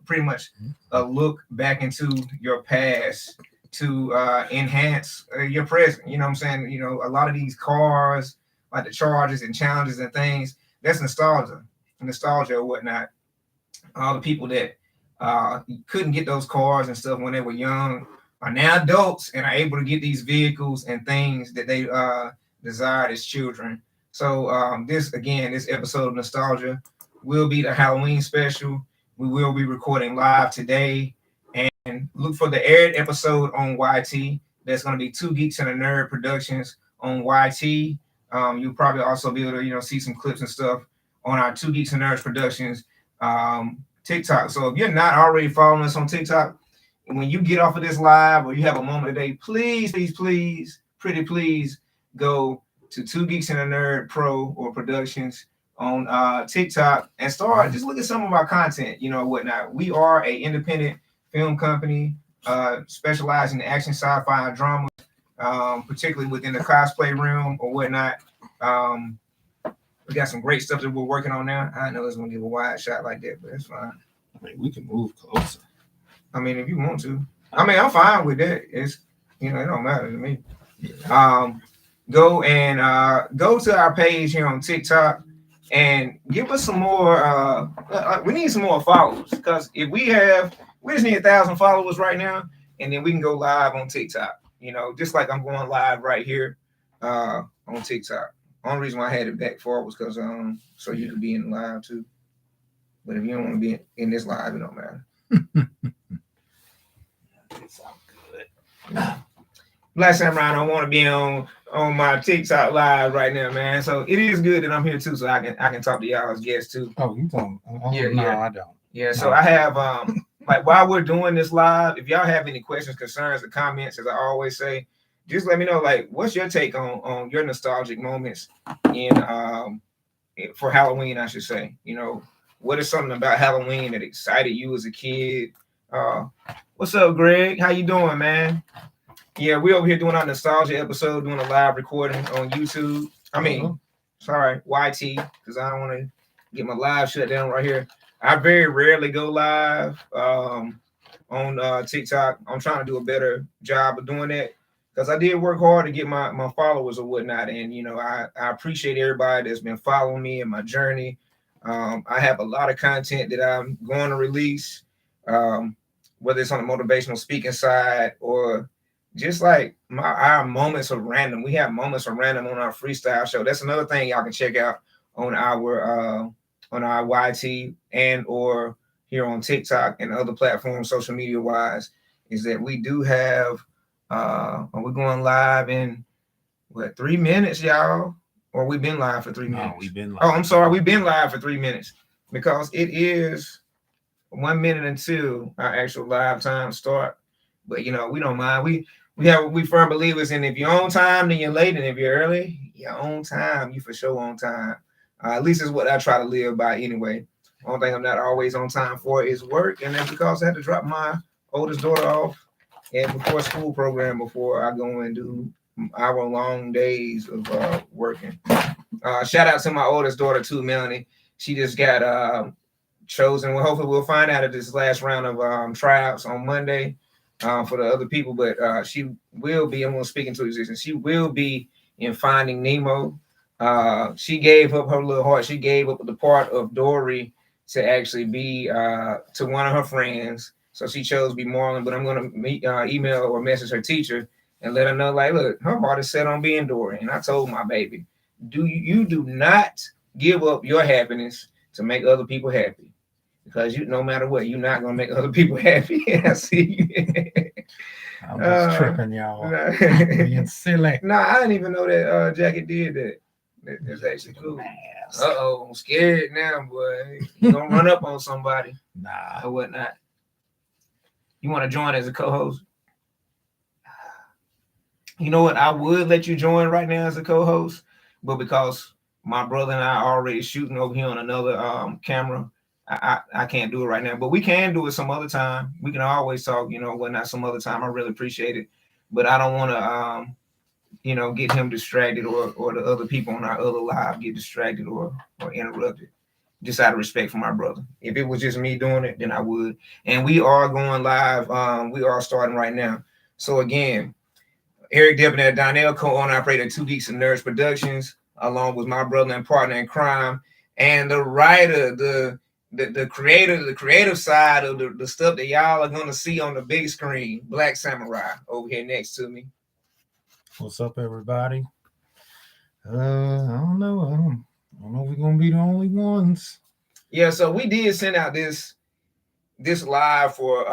pretty much a look back into your past to enhance your present. You know what I'm saying? You know, a lot of these cars, like the charges and challenges and things, that's nostalgia or whatnot. All the people that couldn't get those cars and stuff when they were young are now adults and are able to get these vehicles and things that they desired as children. So this episode of nostalgia will be the Halloween special. We will be recording live today, and look for the aired episode on YT. That's going to be Two Geeks and a Nerd Productions on YT. You'll probably also be able to see some clips and stuff on our Two Geeks and Nerds Productions TikTok. So if you're not already following us on TikTok, when you get off of this live or you have a moment today, please, please, please, pretty please go to Two Geeks and a Nerd Pro or Productions on TikTok and start just look at some of our content, whatnot. We are a independent film company specializing in action, sci-fi, and drama, particularly within the cosplay realm or whatnot. We got some great stuff that we're working on now. I know it's gonna give a wide shot like that, but it's fine. I mean, we can move closer. I mean, if you want to. I mean, I'm fine with that. It's it don't matter to me. Go to our page here on TikTok and give us some more. We need some more followers because if we just need 1,000 followers right now, and then we can go live on TikTok. Just like I'm going live right here on TikTok. Only reason why I had it back for was because so you could be in the live too. But if you don't want to be in this live, it don't matter. It's all good. Black Samurai don't want to be on my TikTok live right now, man. So it is good that I'm here too, so I can talk to y'all as guests too. Oh, you don't? Yeah, no, yeah. I don't. Yeah, so I have like while we're doing this live, if y'all have any questions, concerns, or comments, as I always say, just let me know. Like, what's your take on your nostalgic moments in for Halloween? I should say. What is something about Halloween that excited you as a kid? What's up, Greg? How you doing, man? Yeah, we over here doing our nostalgia episode, doing a live recording on YouTube. I mean, sorry, YT, because I don't want to get my live shut down right here. I very rarely go live on TikTok. I'm trying to do a better job of doing that because I did work hard to get my followers or whatnot. And, I appreciate everybody that's been following me in my journey. I have a lot of content that I'm going to release, whether it's on the motivational speaking side or just like our moments of random. We have moments of random on our freestyle show. That's another thing y'all can check out on our YT and or here on TikTok and other platforms, social media wise, is that we do have we're going live in 3 minutes, y'all? Or we've been live for 3 minutes? No, we've been live. Oh, I'm sorry, we've been live for 3 minutes because it is 1 minute until our actual live time start. But we don't mind. We firm believers in if you're on time, then you're late, and if you're early, you're on time. You for sure on time. At least is what I try to live by anyway. Only thing I'm not always on time for is work, and that's because I had to drop my oldest daughter off at before school program before I go and do hour-long days of working. Shout out to my oldest daughter too, Melanie. She just got chosen. Well, hopefully we'll find out at this last round of tryouts on Monday for the other people, but she will be, I'm going to speak into existence, she will be in Finding Nemo. She gave up her little heart. She gave up the part of Dory to actually be to one of her friends. So she chose to be Marlon, but I'm going to email or message her teacher and let her know, like, look, her heart is set on being Dory. And I told my baby, you do not give up your happiness to make other people happy. Because no matter what, you're not going to make other people happy. I see you. I'm just tripping, y'all. Being silly. No, I didn't even know that Jacket did that. That's actually cool. Uh-oh, I'm scared now, boy. You gonna run up on somebody. Nah. Or whatnot. You want to join as a co-host? You know what? I would let you join right now as a co-host, but because my brother and I are already shooting over here on another camera, I can't do it right now. But we can do it some other time. We can always talk, whatnot, some other time. I really appreciate it. But I don't want to get him distracted or the other people on our other live get distracted or interrupted. just out of respect for my brother. If it was just me doing it, then I would. And we are going live. We are starting right now. So again, Eric Debonair Donnell, co-owner operator of Two Geeks and Nerds Productions, along with my brother and partner in crime, and the writer, the creator, the creative side of the stuff that y'all are gonna see on the big screen, Black Samurai, over here next to me. What's up, everybody? I don't know. I don't know if we're gonna be the only ones. Yeah, so we did send out this live for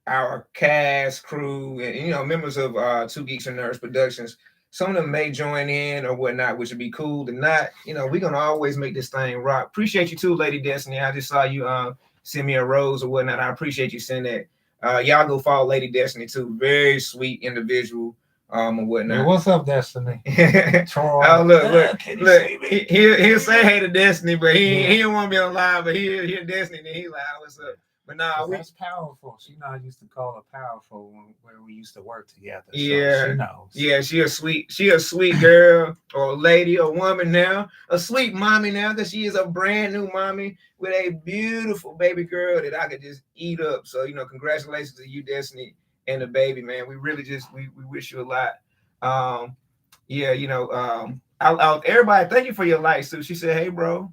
our cast, crew, and members of Two Geeks and Nerds Productions. Some of them may join in or whatnot, which would be cool. If not, we're gonna always make this thing rock. Appreciate you too, Lady Destiny. I just saw you send me a rose or whatnot. I appreciate you sending that. Y'all go follow Lady Destiny too. Very sweet individual. Or whatnot. Hey, what's up, Destiny? Oh, look. He'll say hey to Destiny, but he don't want to be on live, but he'll Destiny, then he like, what's up? But nah, that's powerful. She know I used to call her powerful where we used to work together. Yeah, so she knows. Yeah, she a sweet girl or lady or woman now, a sweet mommy now, because she is a brand new mommy with a beautiful baby girl that I could just eat up. So congratulations to you, Destiny, and the baby, man. We really just we wish you a lot. Everybody, thank you for your likes too. She said, hey, bro.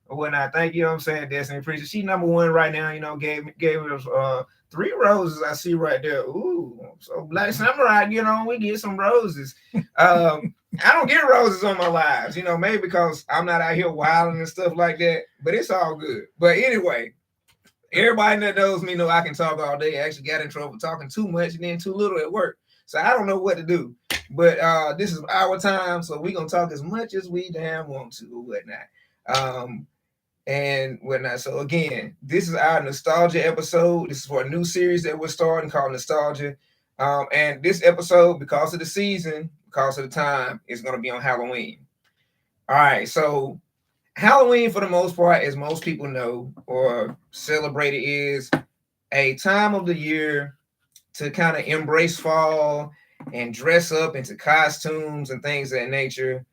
Or whatnot. Thank you. I'm saying, Destiny. Appreciate. She number one right now. Gave us 3 roses. I see right there. Ooh, so Black Samurai. We get some roses. I don't get roses on my lives. Maybe because I'm not out here wilding and stuff like that. But it's all good. But anyway, everybody that knows me know I can talk all day. I actually got in trouble talking too much and then too little at work. So I don't know what to do. But this is our time, so we're gonna talk as much as we damn want to or whatnot. And whatnot. So again, this is our nostalgia episode. This is for a new series that we're starting called Nostalgia. And this episode, because of the season, because of the time, is going to be on Halloween. All right. So Halloween, for the most part, as most people know or celebrate it, is a time of the year to kind of embrace fall and dress up into costumes and things of that nature.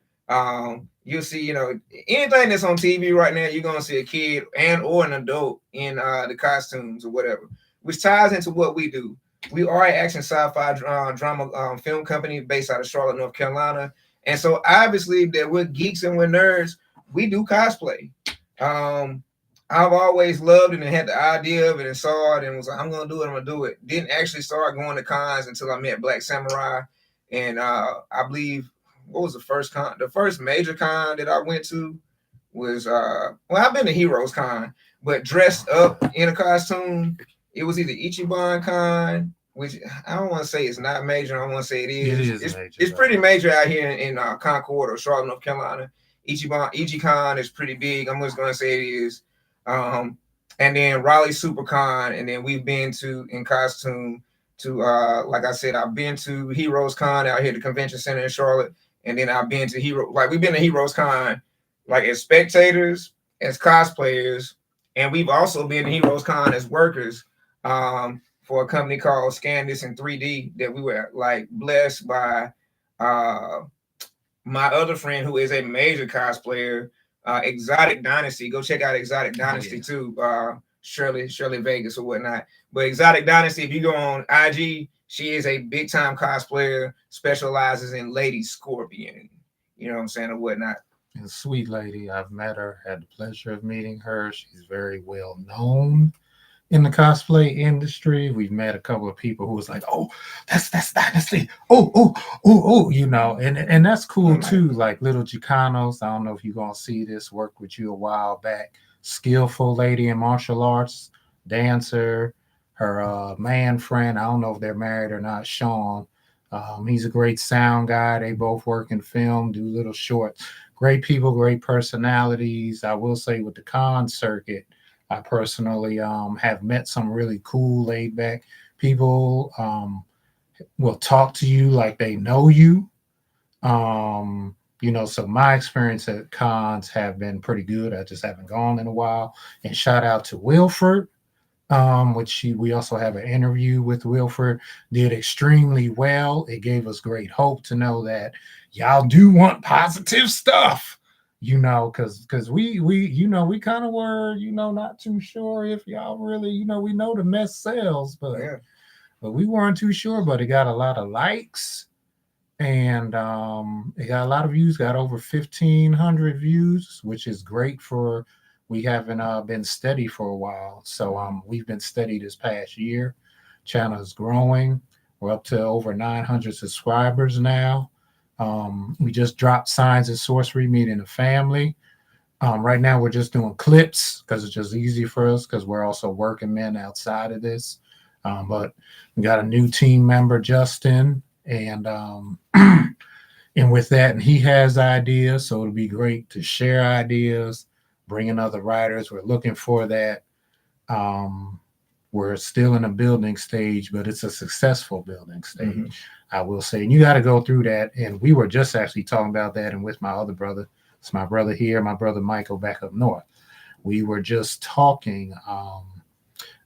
You'll see, anything that's on TV right now, you're gonna see a kid and or an adult in the costumes or whatever, which ties into what we do. We are an action sci-fi drama film company based out of Charlotte, North Carolina, and so obviously that we're geeks and we're nerds. We do cosplay. I've always loved it and had the idea of it and saw it and was like, I'm gonna do it. Didn't actually start going to cons until I met Black Samurai, and I believe. What was the first con? The first major con that I went to was I've been to Heroes Con, but dressed up in a costume. It was either Ichiban Con, which I don't want to say it's not major. I don't want to say it is. It's pretty major out here in Concord or Charlotte, North Carolina. Ichicon is pretty big. I'm just gonna say it is. And then Raleigh SuperCon, and then we've been to in costume to like I said, I've been to Heroes Con out here at the convention center in Charlotte. And then I've been to we've been to Heroes Con, like as spectators, as cosplayers, and we've also been to Heroes Con as workers for a company called Scan This in 3D that we were like blessed by my other friend who is a major cosplayer, Exotic Dynasty. Go check out Exotic Dynasty too, Shirley Vegas or whatnot. But Exotic Dynasty, if you go on IG, she is a big time cosplayer, specializes in Lady Scorpion, you know what I'm saying, or whatnot. And sweet lady, I've met her, had the pleasure of meeting her. She's very well known in the cosplay industry. We've met a couple of people who was like, oh, that's Dynasty. Oh, and that's cool too. Like Little Chicanos, I don't know if you're gonna see this, work with you a while back. Skillful lady in martial arts, dancer. Her man friend, I don't know if they're married or not, Sean. He's a great sound guy. They both work in film, do little shorts. Great people, great personalities. I will say with the con circuit, I personally have met some really cool, laid back people. Will talk to you like they know you. So my experience at cons have been pretty good. I just haven't gone in a while. And shout out to Wilford. We also have an interview with Wilford, did extremely well. It gave us great hope to know that y'all do want positive stuff. because we kind of were, not too sure if y'all really, we know the mess sells, Yeah. but we weren't too sure. But it got a lot of likes, and it got a lot of views. Got over 1,500 views, which is great for. We haven't been steady for a while, so we've been steady this past year. Channel is growing. We're up to over 900 subscribers now. We just dropped Signs and Sorcery Meeting the Family. Right now, we're just doing clips because it's just easy for us because we're also working men outside of this. But we got a new team member, Justin, and and with that, and he has ideas, so it'll be great to share ideas, bring in other writers. We're looking for that. Um, we're still in a building stage, but it's a successful building stage, I will say. And you got to go through that. And we were just actually talking about that, and with my other brother, it's my brother here, my brother Michael back up north. We were just talking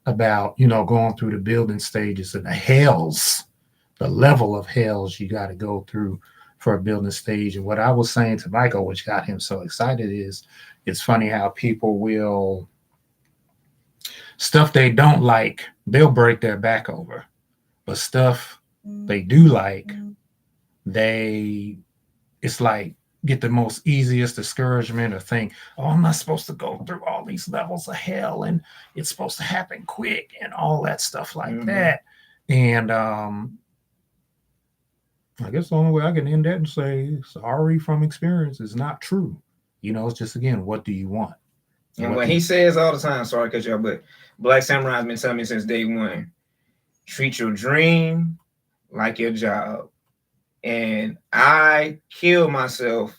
about, going through the building stages and the level of hells you got to go through for a building stage. And what I was saying to Michael, which got him so excited, is it's funny how people will stuff they don't like, they'll break their back over. But stuff they do like, they it's like get the most easiest discouragement or think, oh, I'm not supposed to go through all these levels of hell and it's supposed to happen quick and all that stuff like that. And I guess the only way I can end that and say sorry from experience is not true. It's just, again, what do you want? And what he says all the time, sorry to cut you off, but Black Samurai's been telling me since day one, treat your dream like your job. And I kill myself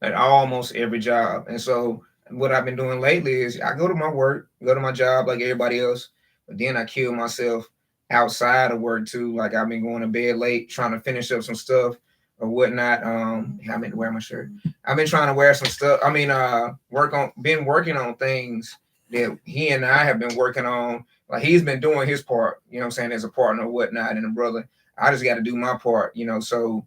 at almost every job. And so what I've been doing lately is I go to my work, go to my job like everybody else, but then I kill myself outside of work too. Like I've been going to bed late, trying to finish up some stuff or whatnot. I meant to wear my shirt. I've been trying to wear some stuff. Been working on things that he and I have been working on. Like he's been doing his part, as a partner or whatnot, and a brother. I just got to do my part, So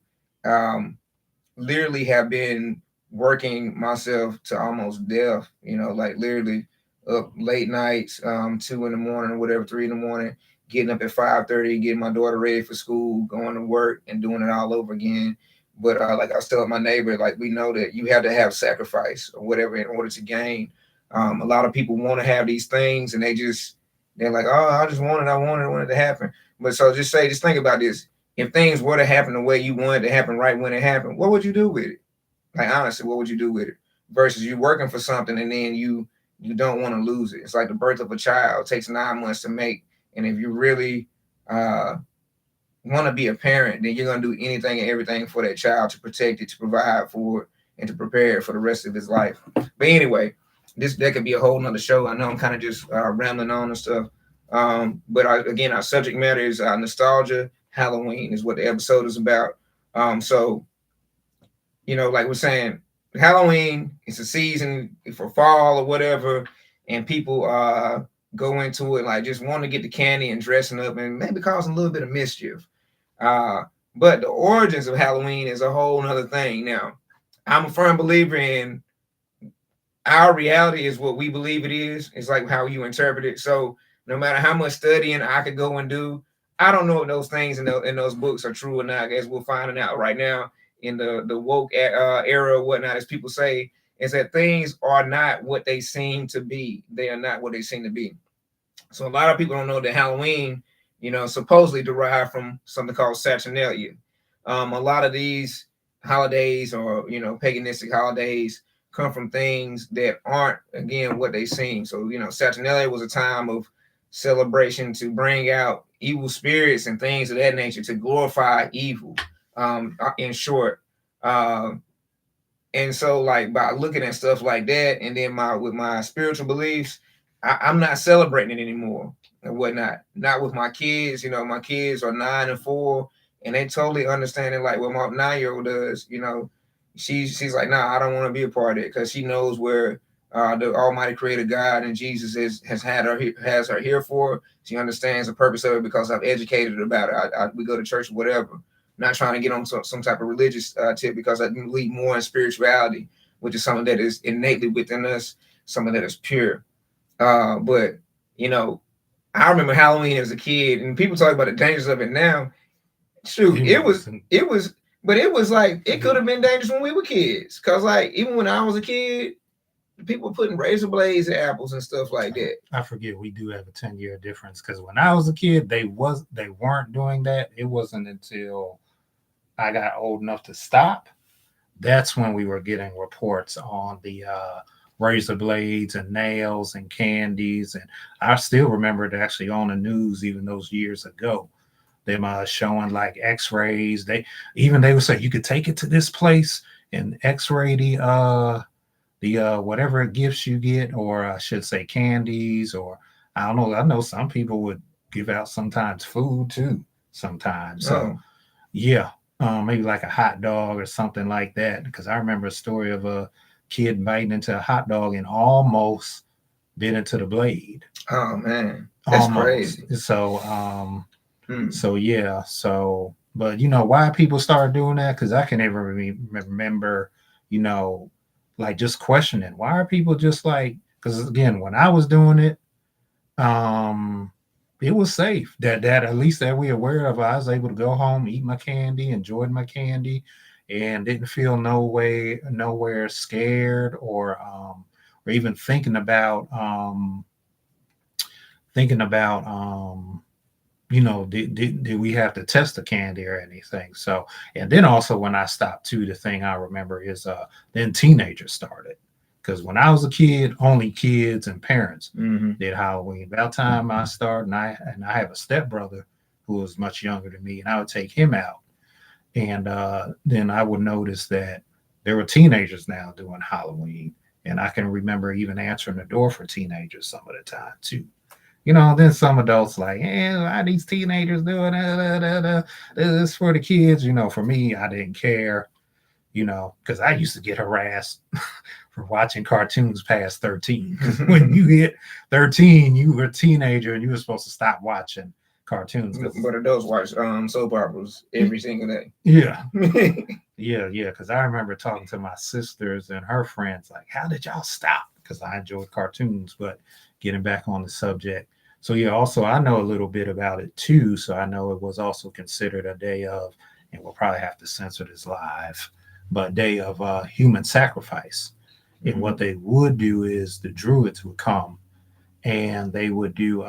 literally have been working myself to almost death, like literally up late nights, 2 in the morning or whatever, 3 in the morning, getting up at 5:30, getting my daughter ready for school, going to work and doing it all over again. But like I was telling my neighbor, like we know that you have to have sacrifice or whatever in order to gain. A lot of people want to have these things and they're like, oh, I just want it. I want it to happen. But so just think about this. If things were to happen the way you wanted to happen right when it happened, what would you do with it? Like honestly, what would you do with it? Versus you working for something and then you don't want to lose it. It's like the birth of a child. It takes 9 months to make. And if you really want to be a parent, then you're gonna do anything and everything for that child to protect it, to provide for it, and to prepare it for the rest of his life. But anyway, that could be a whole nother show. I know I'm kind of just rambling on and stuff. Again, our subject matter is nostalgia. Halloween is what the episode is about. So like we're saying, Halloween is a season for fall or whatever, and people go into it like just want to get the candy and dressing up and maybe causing a little bit of mischief. But the origins of Halloween is a whole nother thing. Now, I'm a firm believer in our reality is what we believe it is. It's like how you interpret it. So no matter how much studying I could go and do, I don't know if those things in those books are true or not. As we're finding out right now in the woke era or whatnot, as people say, is that things are not what they seem to be. They are not what they seem to be. So a lot of people don't know that Halloween, supposedly derived from something called Saturnalia. A lot of these holidays or, paganistic holidays come from things that aren't, again, what they seem. So, Saturnalia was a time of celebration to bring out evil spirits and things of that nature, to glorify evil, in short. And so, like, by looking at stuff like that, and then with my spiritual beliefs, I'm not celebrating it anymore and whatnot. Not with my kids. My kids are 9 and 4, and they totally understand it. Like what my 9-year-old does. She's like, nah, I don't want to be a part of it, because she knows where the Almighty Creator God and Jesus has her here for. She understands the purpose of it because I've educated her about it. We go to church or whatever. Not trying to get on some type of religious tip, because I believe more in spirituality, which is something that is innately within us, something that is pure. But you know, I remember Halloween as a kid, and people talk about the dangers of it now. Shoot, it was, but it was like it could have been dangerous when we were kids. Cause like even when I was a kid, people were putting razor blades in apples and stuff like that. I forget we do have a 10-year difference because when I was a kid, they weren't doing that. It wasn't until I got old enough to stop. That's when we were getting reports on the razor blades and nails and candies. And I still remember it actually on the news, even those years ago. Them showing like X-rays. They would say you could take it to this place and X-ray the whatever gifts you get, or I should say candies, or I don't know. I know some people would give out sometimes food too. Sometimes, so yeah, maybe like a hot dog or something like that. Because I remember a story of a kid biting into a hot dog and almost bit into the blade. Oh man, that's almost crazy. So yeah, but why people start doing that? Because I can never remember, you know, like just questioning why are people just like, because again, when I was doing it, it was safe. That at least that we aware of. I was able to go home, eat my candy, enjoyed my candy, and didn't feel nowhere scared or even thinking about did we have to test the candy or anything? So, and then also when I stopped too, the thing I remember is then teenagers started. Because when I was a kid, only kids and parents did Halloween. About time I started, and I have a stepbrother who was much younger than me, and I would take him out. And then I would notice that there were teenagers now doing Halloween. And I can remember even answering the door for teenagers some of the time too. Then some adults like, why these teenagers doing this for the kids? For me, I didn't care, because I used to get harassed for watching cartoons past 13. When you hit 13, you were a teenager and you were supposed to stop watching cartoons. But adults watch soap operas every single day. Yeah. yeah, because I remember talking to my sisters and her friends, like, how did y'all stop? Because I enjoyed cartoons, but getting back on the subject. So yeah, also I know a little bit about it too. So I know it was also considered a day of, and we'll probably have to censor this live, but day of human sacrifice. And what they would do is the druids would come and they would do,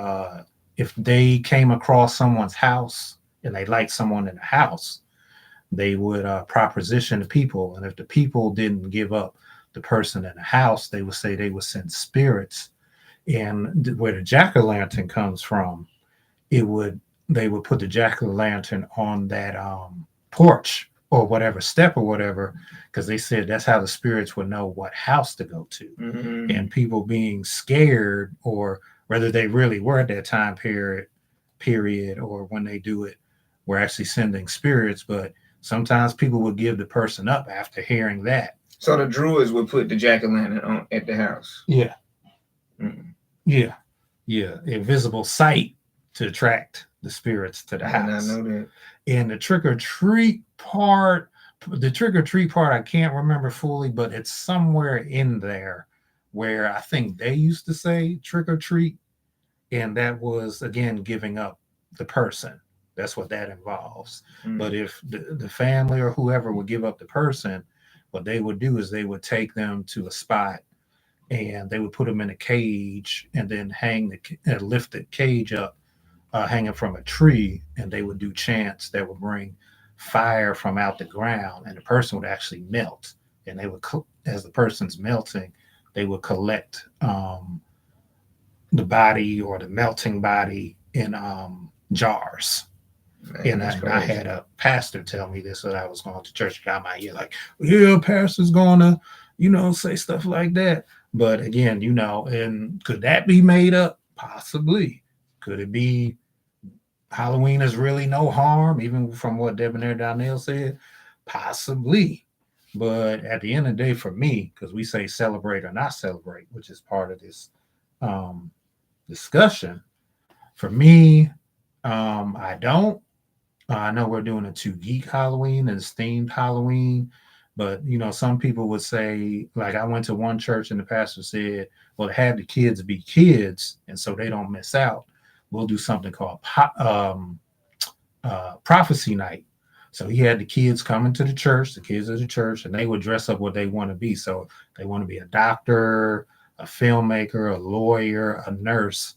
if they came across someone's house and they liked someone in the house, they would proposition the people. And if the people didn't give up the person in the house, they would say they would send spirits. And where the jack-o'-lantern comes from, they would put the jack-o'-lantern on that porch or whatever step or whatever, because they said that's how the spirits would know what house to go to. And people being scared, or whether they really were at that time period or when they do it, we're actually sending spirits. But sometimes people would give the person up after hearing that. So the druids would put the jack-o'-lantern on at the house. Yeah. Yeah, invisible sight to attract the spirits to the house. I know that. And the trick or treat part, I can't remember fully, but it's somewhere in there where I think they used to say trick or treat, and that was again giving up the person. That's what that involves. But if the family or whoever would give up the person, what they would do is they would take them to a spot and they would put them in a cage and then lift the cage up, hanging from a tree, and they would do chants that would bring fire from out the ground, and the person would actually melt. And they would, as the person's melting, they would collect the body or the melting body in jars. Man, and I had a pastor tell me this when I was going to church. Got my ear like, yeah, pastor's going to, say stuff like that. But again, and could that be made up? Possibly. Could it be Halloween is really no harm, even from what Debonair Donnell said? Possibly. But at the end of the day, for me, because we say celebrate or not celebrate, which is part of this discussion, for me, I don't. I know we're doing a 2 geek Halloween and themed Halloween. But some people would say, like I went to one church and the pastor said, well, to have the kids be kids and so they don't miss out, we'll do something called prophecy night. So he had the kids coming to the church, the kids of the church, and they would dress up what they want to be. So they want to be a doctor, a filmmaker, a lawyer, a nurse.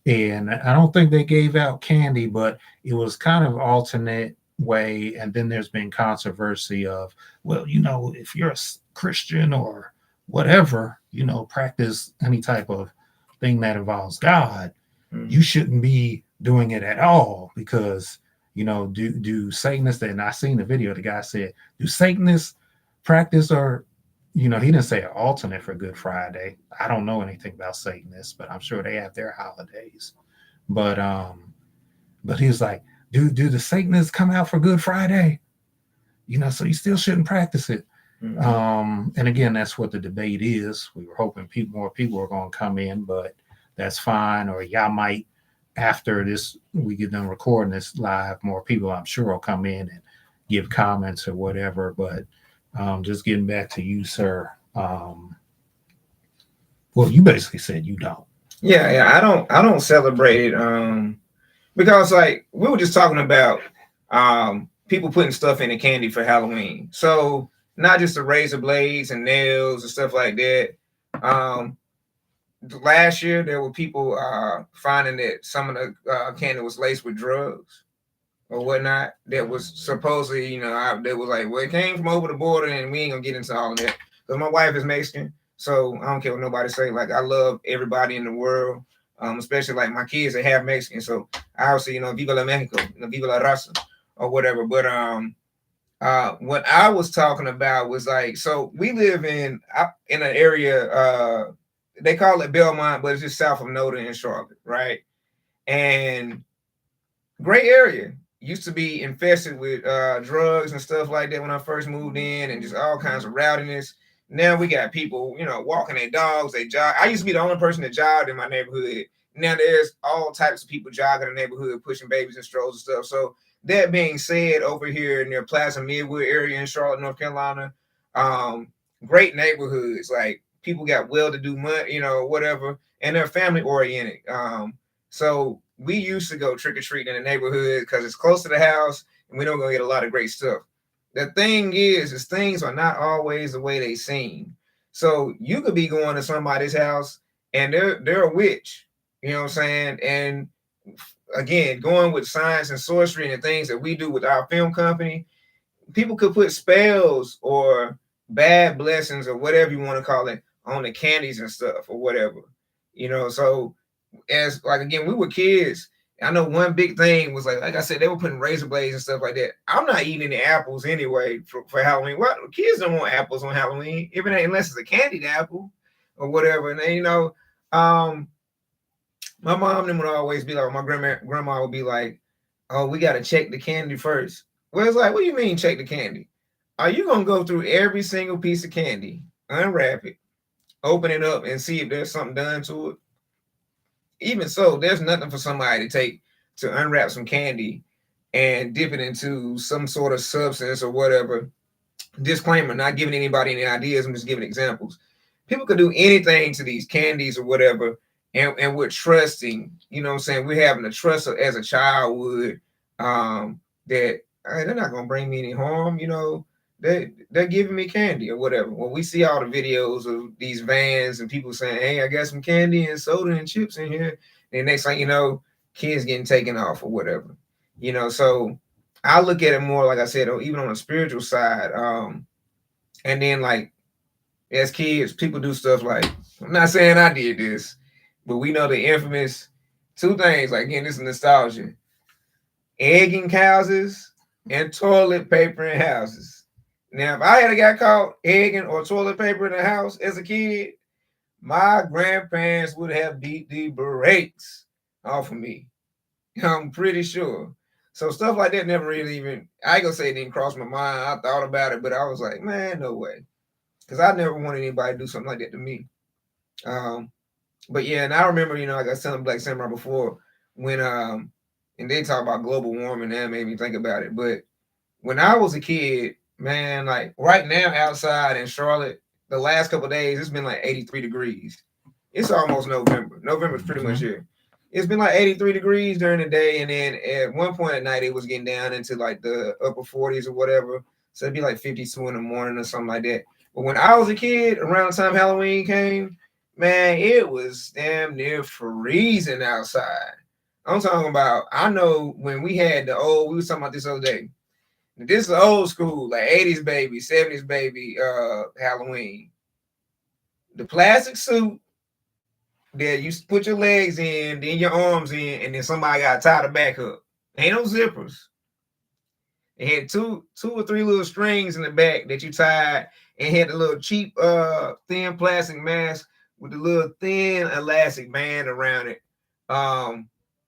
And I don't think they gave out candy, but it was kind of alternate way. And then there's been controversy of, well, if you're a Christian or whatever, practice any type of thing that involves God, you shouldn't be doing it at all because do Satanists, and I seen the video, the guy said, do Satanists practice or he didn't say an alternate for Good Friday. I don't know anything about Satanists, but I'm sure they have their holidays. But he was like, do the Satanists come out for Good Friday? So you still shouldn't practice it. And again, that's what the debate is. We were hoping more people were going to come in, but that's fine. Or y'all might, after this, we get done recording this live, more people I'm sure will come in and give comments or whatever. But just getting back to you, sir. Well, you basically said you don't. Yeah, I don't celebrate it. Because like we were just talking about people putting stuff in the candy for Halloween. So not just the razor blades and nails and stuff like that. Last year there were people finding that some of the candy was laced with drugs or whatnot. That was supposedly, they was like, well, it came from over the border, and we ain't gonna get into all of that because my wife is Mexican, so I don't care what nobody say. Like, I love everybody in the world, especially like my kids are half Mexican, so I also, Viva la Mexico, Viva la Raza, or whatever. But what I was talking about was like, so we live in an area, they call it Belmont, but it's just south of Noda in Charlotte, right? And great area. Used to be infested with drugs and stuff like that when I first moved in, and just all kinds of rowdiness. Now we got people, walking their dogs, they jog. I used to be the only person that jogged in my neighborhood. Now there's all types of people jogging in the neighborhood, pushing babies and strolls and stuff. So that being said, over here near Plaza Midwood area in Charlotte, North Carolina, great neighborhoods. Like, people got well-to-do money, whatever, and they're family oriented. So we used to go trick or treating in the neighborhood because it's close to the house and we don't go get a lot of great stuff. The thing is things are not always the way they seem. So you could be going to somebody's house and they're a witch, you know what I'm saying? And again, going with science and sorcery and the things that we do with our film company, people could put spells or bad blessings or whatever you want to call it on the candies and stuff or whatever, so as like, again, we were kids. I know one big thing was like I said, they were putting razor blades and stuff like that. I'm not eating any apples anyway for Halloween. What, kids don't want apples on Halloween, even unless it's a candied apple or whatever. And then, my mom would always be like, my grandma would be like, oh, we got to check the candy first. Well, it's like, what do you mean check the candy? Are you gonna go through every single piece of candy, unwrap it, open it up, and see if there's something done to it? Even so, there's nothing for somebody to take to unwrap some candy and dip it into some sort of substance or whatever. Disclaimer, not giving anybody any ideas, I'm just giving examples. People could do anything to these candies or whatever, and we're trusting, what I'm saying? We're having a trust as a child would, that they're not going to bring me any harm, they're giving me candy or whatever. When we see all the videos of these vans and people saying, hey, I got some candy and soda and chips in here, and next thing you know, kids getting taken off or whatever. So I look at it more, like I said, even on the spiritual side. And then, like, as kids, people do stuff like, I'm not saying I did this, but we know the infamous two things, like, again, this is nostalgia: egging houses and toilet paper in houses. Now, if I had got caught egging or toilet paper in the house as a kid, my grandparents would have beat the brakes off of me. I'm pretty sure. So stuff like that never really even, I ain't gonna say it didn't cross my mind. I thought about it, but I was like, man, no way. Because I never wanted anybody to do something like that to me. But yeah, and I remember, like I was telling Black Samurai before, when and they talk about global warming, that made me think about it. But when I was a kid, man, like right now outside in Charlotte, the last couple of days, it's been like 83 degrees. It's almost November. November's pretty much here. It's been like 83 degrees during the day, and then at one point at night, it was getting down into like the upper 40s or whatever. So it'd be like 52 in the morning or something like that. But when I was a kid, around the time Halloween came, man, it was damn near freezing outside. I'm talking about, I know when we had we was talking about this other day. This is old school, like 80s baby, 70s baby, Halloween. The plastic suit that you put your legs in, then your arms in, and then somebody got to tie the back up. Ain't no zippers. It had two or three little strings in the back that you tied, and had a little cheap, thin plastic mask with a little thin elastic band around it.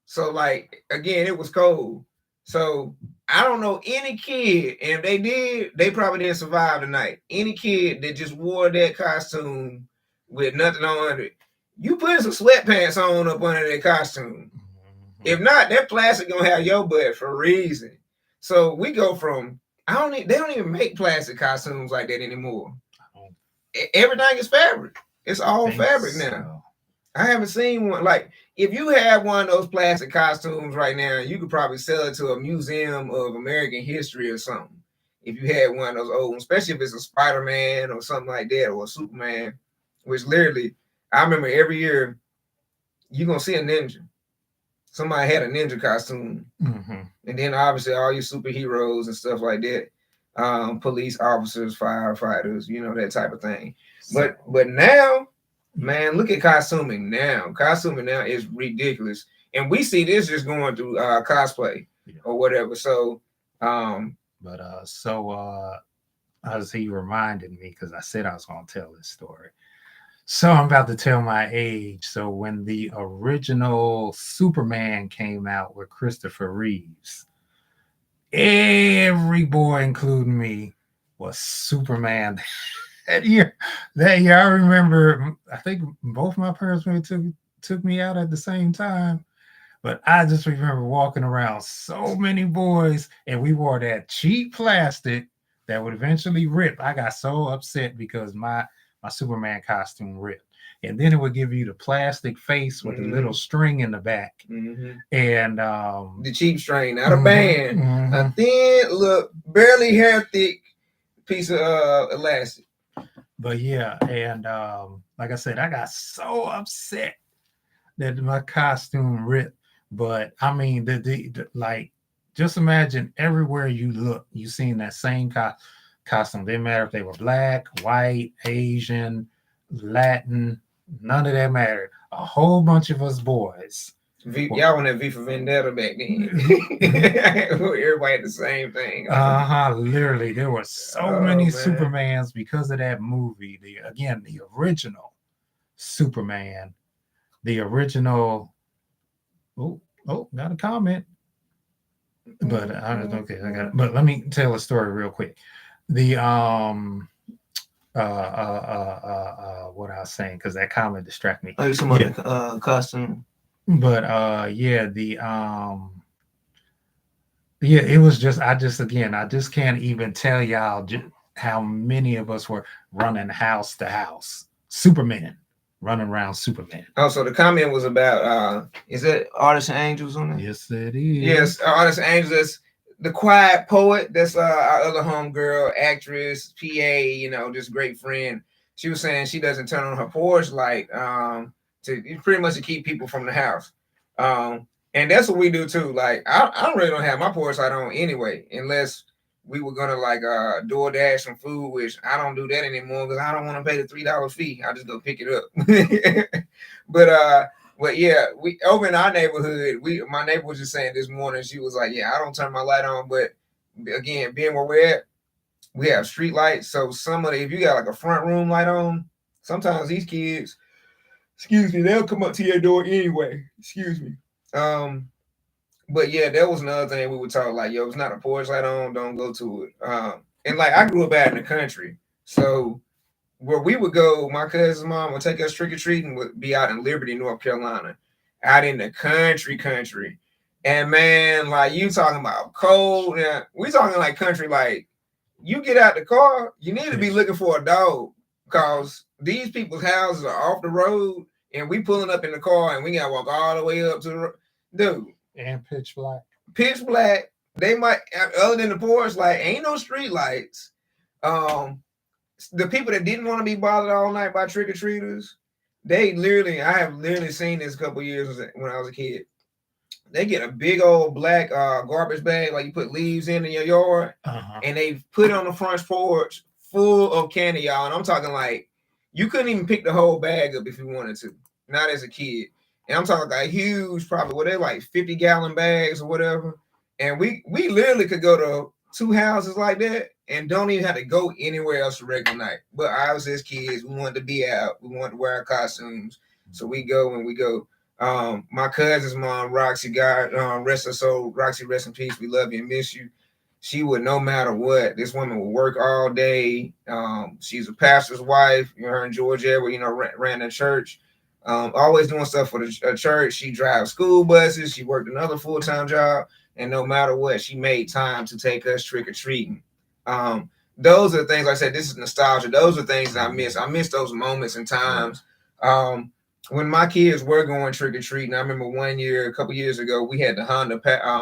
So like again, it was cold. So I don't know any kid, and if they did, they probably didn't survive the night. Any kid that just wore that costume with nothing on it, you put some sweatpants on up under that costume. If not, that plastic gonna have your butt for a reason. So we go from they don't even make plastic costumes like that anymore. Everything is fabric. It's all fabric now. I haven't seen one. Like, if you had one of those plastic costumes right now, you could probably sell it to a museum of American history or something. If you had one of those old ones, especially if it's a Spider-Man or something like that, or a Superman, which literally, I remember every year, you're going to see a ninja. Somebody had a ninja costume. Mm-hmm. And then obviously all your superheroes and stuff like that. Police officers, firefighters, that type of thing. But now, man, look at costuming now. Costuming now is ridiculous. And we see this just going through cosplay or whatever. So, as he reminded me, because I said I was going to tell this story. So I'm about to tell my age. So when the original Superman came out with Christopher Reeves, every boy, including me, was Superman. That year, I remember, I think both my parents took me out at the same time. But I just remember walking around so many boys, and we wore that cheap plastic that would eventually rip. I got so upset because my Superman costume ripped. And then it would give you the plastic face with the little string in the back. Mm-hmm. And the cheap string, not a band. Mm-hmm. A thin, look, barely hair thick piece of elastic. But yeah, and like I said, I got so upset that my costume ripped. But I mean, the like, just imagine everywhere you look, you seen that same costume. Didn't matter if they were black, white, Asian, Latin, none of that mattered. A whole bunch of us boys. Y'all want that V for Vendetta back then. Everybody had the same thing. Literally, there were so many Supermans because of that movie. The original Superman, the original. Oh, got a comment. But okay, I got it. But let me tell a story real quick. The what I was saying, because that comment distracted me. Oh, you're talking about costume. But it was just I just can't even tell y'all how many of us were running house to house. Superman. Running around Superman. Oh, so the comment was about is that Artists and Angels on it? Yes, it is. Yes, Artists and Angels. That's the quiet poet. That's our other homegirl, actress, PA, just great friend. She was saying she doesn't turn on her porch light to pretty much to keep people from the house. And that's what we do too. Like I really don't have my porch light on anyway, unless we were gonna like DoorDash some food, which I don't do that anymore because I don't want to pay the $3 fee. I just go pick it up. But yeah, we over in our neighborhood, my neighbor was just saying this morning, she was like, yeah, I don't turn my light on, but again, being where we're at, we have street lights. So if you got like a front room light on, sometimes these kids, they'll come up to your door anyway. But yeah, that was another thing we would talk like, yo, it's not a porch light on, don't go to it. And like I grew up out in the country, so where we would go, my cousin's mom would take us trick-or-treating, would be out in Liberty, North Carolina, out in the country. And man, like you talking about cold, we talking like country, like you get out the car, you need to be looking for a dog, because these people's houses are off the road, and we pulling up in the car, and we gotta walk all the way up to the road. Dude. And pitch black. Pitch black. They might, other than the porch, like ain't no street lights. The people that didn't want to be bothered all night by trick or treaters, I have literally seen this a couple years when I was a kid. They get a big old black garbage bag, like you put leaves in your yard, and they put it on the front porch full of candy, y'all. And I'm talking like you couldn't even pick the whole bag up if you wanted to, not as a kid. And I'm talking like huge, probably what they're like 50-gallon bags or whatever. And we literally could go to 2 houses like that and don't even have to go anywhere else a regular night. But I was as kids, we wanted to be out, we wanted to wear our costumes, so we go. My cousin's mom, Roxy, God rest her soul. Roxy, rest in peace. We love you and miss you. She would, no matter what, this woman would work all day. She's a pastor's wife. Her in Georgia, where ran a church. Always doing stuff for the church. She drives school buses. She worked another full-time job, and no matter what, she made time to take us trick-or-treating. Those are the things, like I said, this is nostalgia. Those are things that I miss. I miss those moments and times. When my kids were going trick-or-treating, I remember one year, a couple years ago, we had the Honda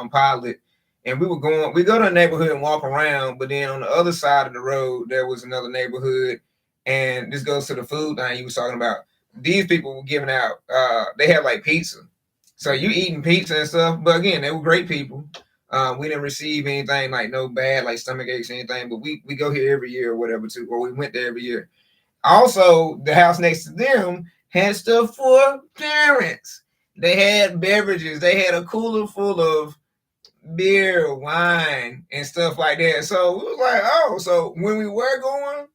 Pilot, and we go to a neighborhood and walk around, but then on the other side of the road, there was another neighborhood, and this goes to the food thing you was talking about. These people were giving out, they had like pizza. So you eating pizza and stuff, but again, they were great people. We didn't receive anything like no bad, like stomach aches or anything, but we go here every year or whatever too, or we went there every year. Also, the house next to them had stuff for parents. They had beverages. They had a cooler full of beer, wine, and stuff like that. So we was like, oh, so when we were going,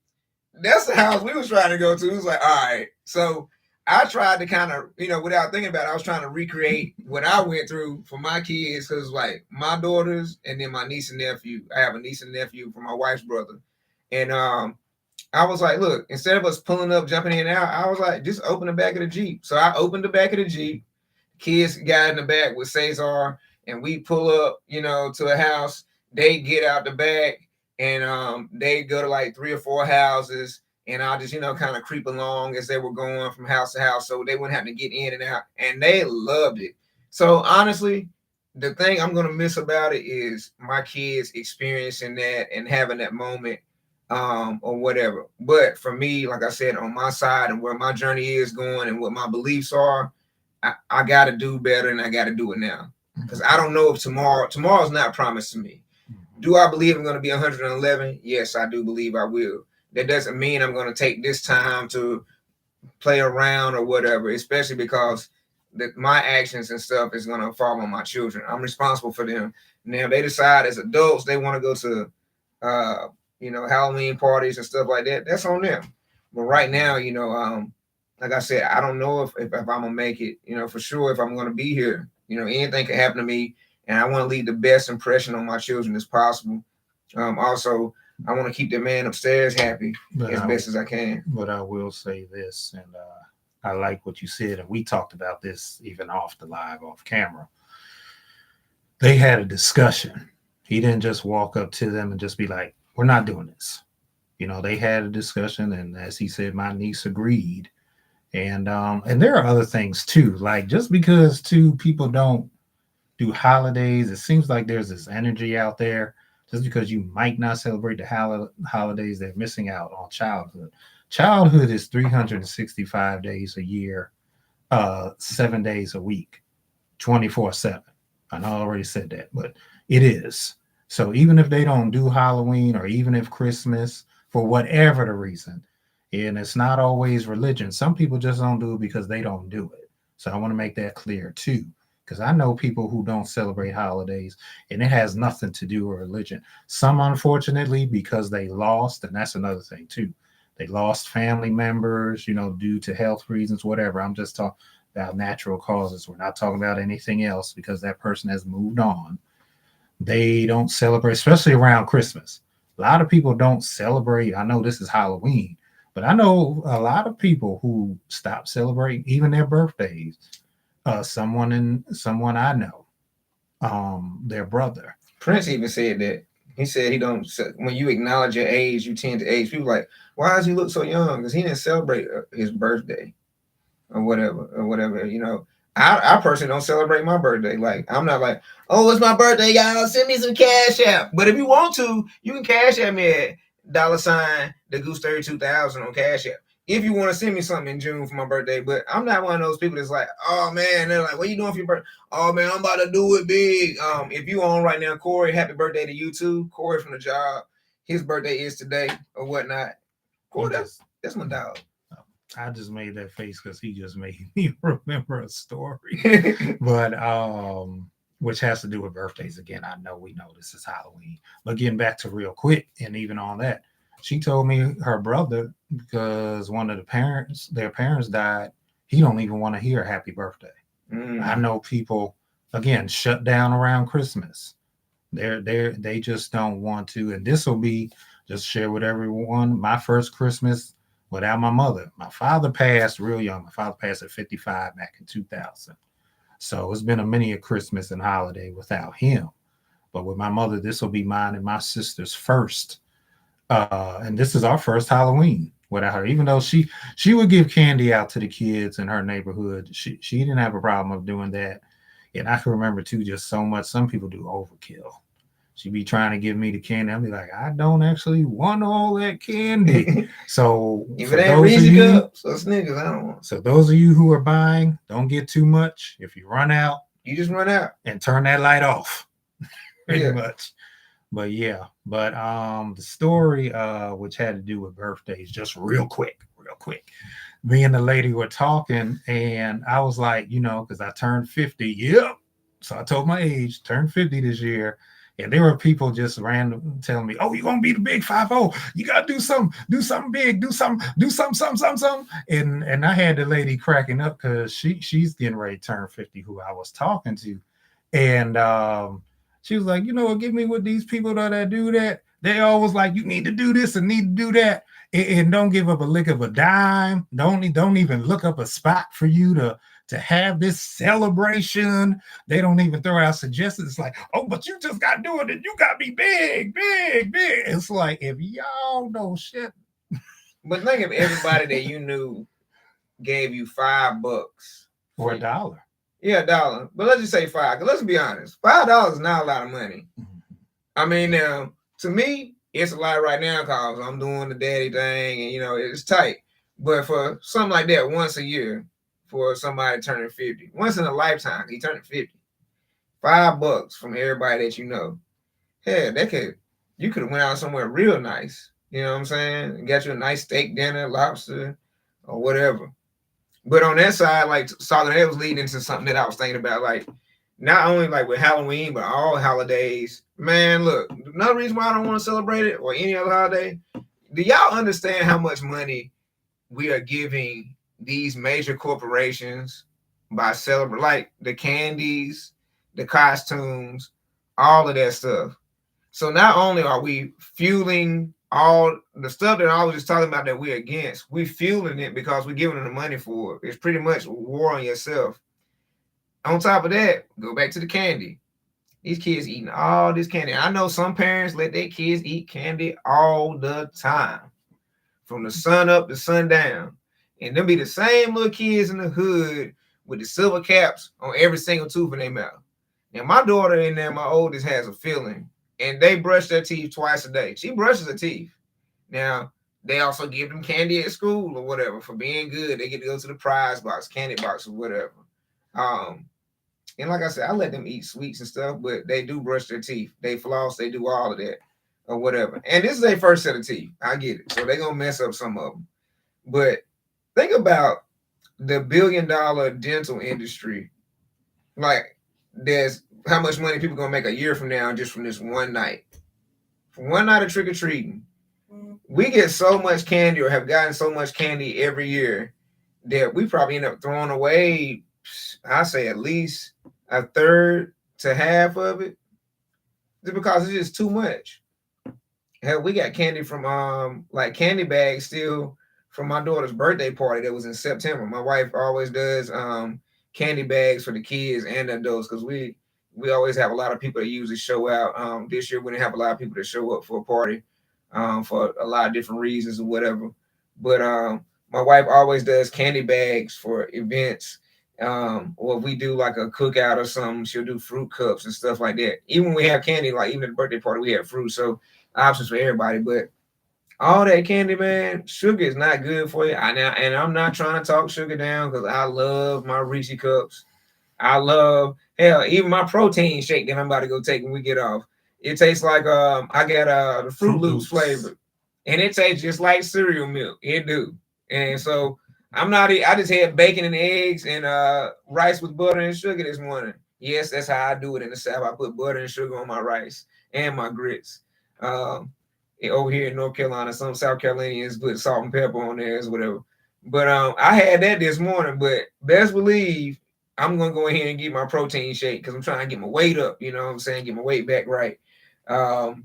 that's the house we was trying to go to. It was like, all right. So I tried to kind of, without thinking about it, I was trying to recreate what I went through for my kids, because like my daughters and then my niece and nephew. I have a niece and nephew from my wife's brother. And I was like, look, instead of us pulling up, jumping in and out, I was like, just open the back of the Jeep. So I opened the back of the Jeep. Kids got in the back with Cesar, and we pull up, to a house. They get out the back, and they go to like 3 or 4 houses, and I just, kind of creep along as they were going from house to house, so they wouldn't have to get in and out, and they loved it. So honestly, the thing I'm going to miss about it is my kids experiencing that and having that moment, or whatever. But for me, like I said, on my side and where my journey is going and what my beliefs are, I got to do better, and I got to do it now, because I don't know if tomorrow's not promised to me. Do I believe I'm going to be 111? Yes, I do believe I will. That doesn't mean I'm going to take this time to play around or whatever, especially because my actions and stuff is going to fall on my children. I'm responsible for them. Now, if they decide as adults they want to go to Halloween parties and stuff like that, that's on them. But right now, like I said, I don't know if I'm gonna make it, for sure, if I'm gonna be here. Anything can happen to me, and I want to leave the best impression on my children as possible. Also, I want to keep the man upstairs happy best as I can. But I will say this, and I like what you said, and we talked about this even off camera. They had a discussion. He didn't just walk up to them and just be like, we're not doing this. They had a discussion, and as he said, my niece agreed. And there are other things too. Like, just because 2 people don't do holidays, it seems like there's this energy out there. Just because you might not celebrate the holidays, they're missing out on childhood. Childhood is 365 days a year, 7 days a week, 24/7. I know I already said that, but it is. So even if they don't do Halloween, or even if Christmas, for whatever the reason, and it's not always religion, some people just don't do it because they don't do it. So I want to make that clear too, because I know people who don't celebrate holidays, and it has nothing to do with religion. Some, unfortunately, because they lost, and that's another thing too. They lost family members, due to health reasons, whatever. I'm just talking about natural causes. We're not talking about anything else, because that person has moved on. They don't celebrate, especially around Christmas. A lot of people don't celebrate. I know this is Halloween, but I know a lot of people who stop celebrating even their birthdays. Someone I know, their brother. Prince even said that. He said he don't. When you acknowledge your age, you tend to age. People like, why does he look so young? Because he didn't celebrate his birthday or whatever or whatever. You know, I personally don't celebrate my birthday. Like I'm not like, oh, it's my birthday, y'all. Send me some cash app. But if you want to, you can cash at me at $ the Goose 32,000 on Cash App. If you want to send me something in June for my birthday, but I'm not one of those people that's like, oh man, they're like, what are you doing for your birthday? Oh man, I'm about to do it big. If you on right now, Corey, happy birthday to you too. Corey from the job, his birthday is today or whatnot. Corey, that's my dog. I just made that face because he just made me remember a story. But which has to do with birthdays again. I know we know this is Halloween. But getting back to real quick, and even on that, she told me her brother, because one of their parents died, he don't even want to hear happy birthday. I know people again shut down around Christmas. They just don't want to. And this will be just share with everyone my first Christmas without my mother. My father passed real young. My father passed at 55 back in 2000. So it's been a many a Christmas and holiday without him. But with my mother, this will be mine and my sister's first. And this is our first Halloween without her. Even though she would give candy out to the kids in her neighborhood, she didn't have a problem of doing that. And I can remember too, just so much. Some people do overkill. She'd be trying to give me the candy. I'd be like, I don't actually want all that candy. So if it ain't Reese's cups or Snickers, I don't want. So those of you who are buying, don't get too much. If you run out, you just run out and turn that light off. Pretty much. But yeah, but the story which had to do with birthdays, just real quick. Me and the lady were talking, and I was like, because I turned 50. Yep. So I told my age, turned 50 this year. And there were people just random telling me, "Oh, you're gonna be the big 5-0. You gotta do something big, do something. And I had the lady cracking up because she's getting ready to turn 50, who I was talking to. And she was like, give me with these people that do that. They always like, you need to do this and need to do that. And don't give up a lick of a dime. Don't even look up a spot for you to have this celebration. They don't even throw out suggestions. It's like, oh, but you just got to do it and you got to be big. It's like, if y'all know shit. But think of everybody that you knew gave you $5 or $1. Yeah, $1. But let's just say 5. Because let's be honest, $5 is not a lot of money. I mean, now, to me, it's a lot right now because I'm doing the daddy thing and, it's tight. But for something like that once a year, for somebody turning 50, once in a lifetime, he turning 50, $5 from everybody that you know. Hell, you could have went out somewhere real nice. You know what I'm saying? Got you a nice steak dinner, lobster, or whatever. But on that side, like Solid Head was leading into something that I was thinking about, like not only like with Halloween, but all holidays. Man, look, another reason why I don't want to celebrate it or any other holiday. Do y'all understand how much money we are giving these major corporations by celebrating, like the candies, the costumes, all of that stuff? So not only are we fueling all the stuff that I was just talking about that we're against, we're fueling it because we're giving them the money for it. It's pretty much war on yourself. On top of that, go back to the candy. These kids eating all this candy. I know some parents let their kids eat candy all the time, from the sun up to sundown. And them be the same little kids in the hood with the silver caps on every single tooth in their mouth. Now, my daughter in there, my oldest, has a feeling, and they brush their teeth twice a day. She brushes her teeth. Now, they also give them candy at school or whatever for being good. They get to go to the prize box, candy box, or whatever. And like I said, I let them eat sweets and stuff, but they do brush their teeth. They floss, they do all of that or whatever. And this is their first set of teeth. I get it. So they're going to mess up some of them. But think about the $1 billion dental industry. Like, there's how much money people going to make a year from now just from this one night. From one night of trick-or-treating. We get so much candy or have gotten so much candy every year that we probably end up throwing away, I say at least a third to half of it, just because it's just too much. Hell, we got candy from like candy bags still from my daughter's birthday party that was in September. My wife always does candy bags for the kids and the adults because we we always have a lot of people that usually show out. This year we didn't have a lot of people that show up for a party, for a lot of different reasons or whatever. But my wife always does candy bags for events. Or if we do like a cookout or something, she'll do fruit cups and stuff like that. Even when we have candy, like even at the birthday party, we have fruit. So options for everybody. But all that candy, man, sugar is not good for you. And I'm not trying to talk sugar down because I love my Reese cups. I love hell, even my protein shake that I'm about to go take when we get off. It tastes like I got the Fruit Loops flavor, and it tastes just like cereal milk. It do, and so I'm not. I just had bacon and eggs and rice with butter and sugar this morning. Yes, that's how I do it in the South. I put butter and sugar on my rice and my grits. Um, Over here in North Carolina, some South Carolinians put salt and pepper on theirs, whatever. But I had that this morning. But best believe I'm gonna go ahead and get my protein shake because I'm trying to get my weight up. You know what I'm saying? Get my weight back right. So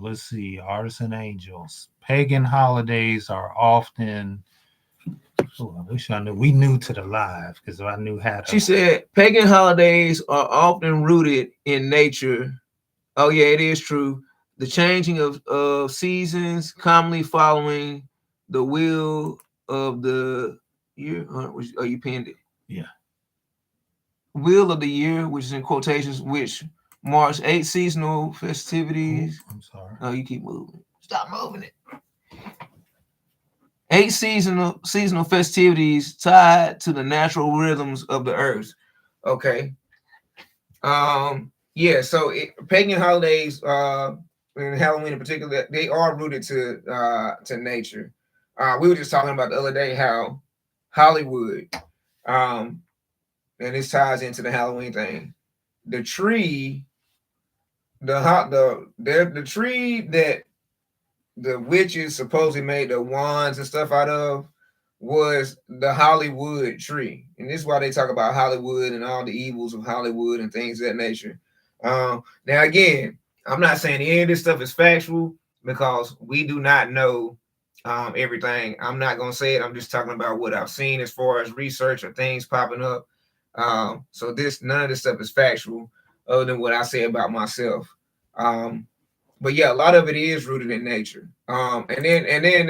let's see, artists and angels. Pagan holidays are often. Oh, I wish I knew. We knew to the live because I knew how to. She said pagan holidays are often rooted in nature. Oh yeah, it is true. The changing of seasons, commonly following the will of the year. Are you pinned it? Yeah. Wheel of the year, which is in quotations, which marks 8 seasonal festivities. Oh, I'm sorry. Oh, you keep moving. Stop moving it. 8 seasonal festivities tied to the natural rhythms of the earth. Okay. Yeah. So pagan holidays, and Halloween in particular, they are rooted to nature. We were just talking about the other day how Hollywood, and this ties into the Halloween thing. The tree, the tree that the witches supposedly made the wands and stuff out of was the Hollywood tree. And this is why they talk about Hollywood and all the evils of Hollywood and things of that nature. Now, again, I'm not saying any of this stuff is factual because we do not know everything. I'm not going to say it. I'm just talking about what I've seen as far as research or things popping up. So none of this stuff is factual other than what I say about myself. But yeah, a lot of it is rooted in nature. And then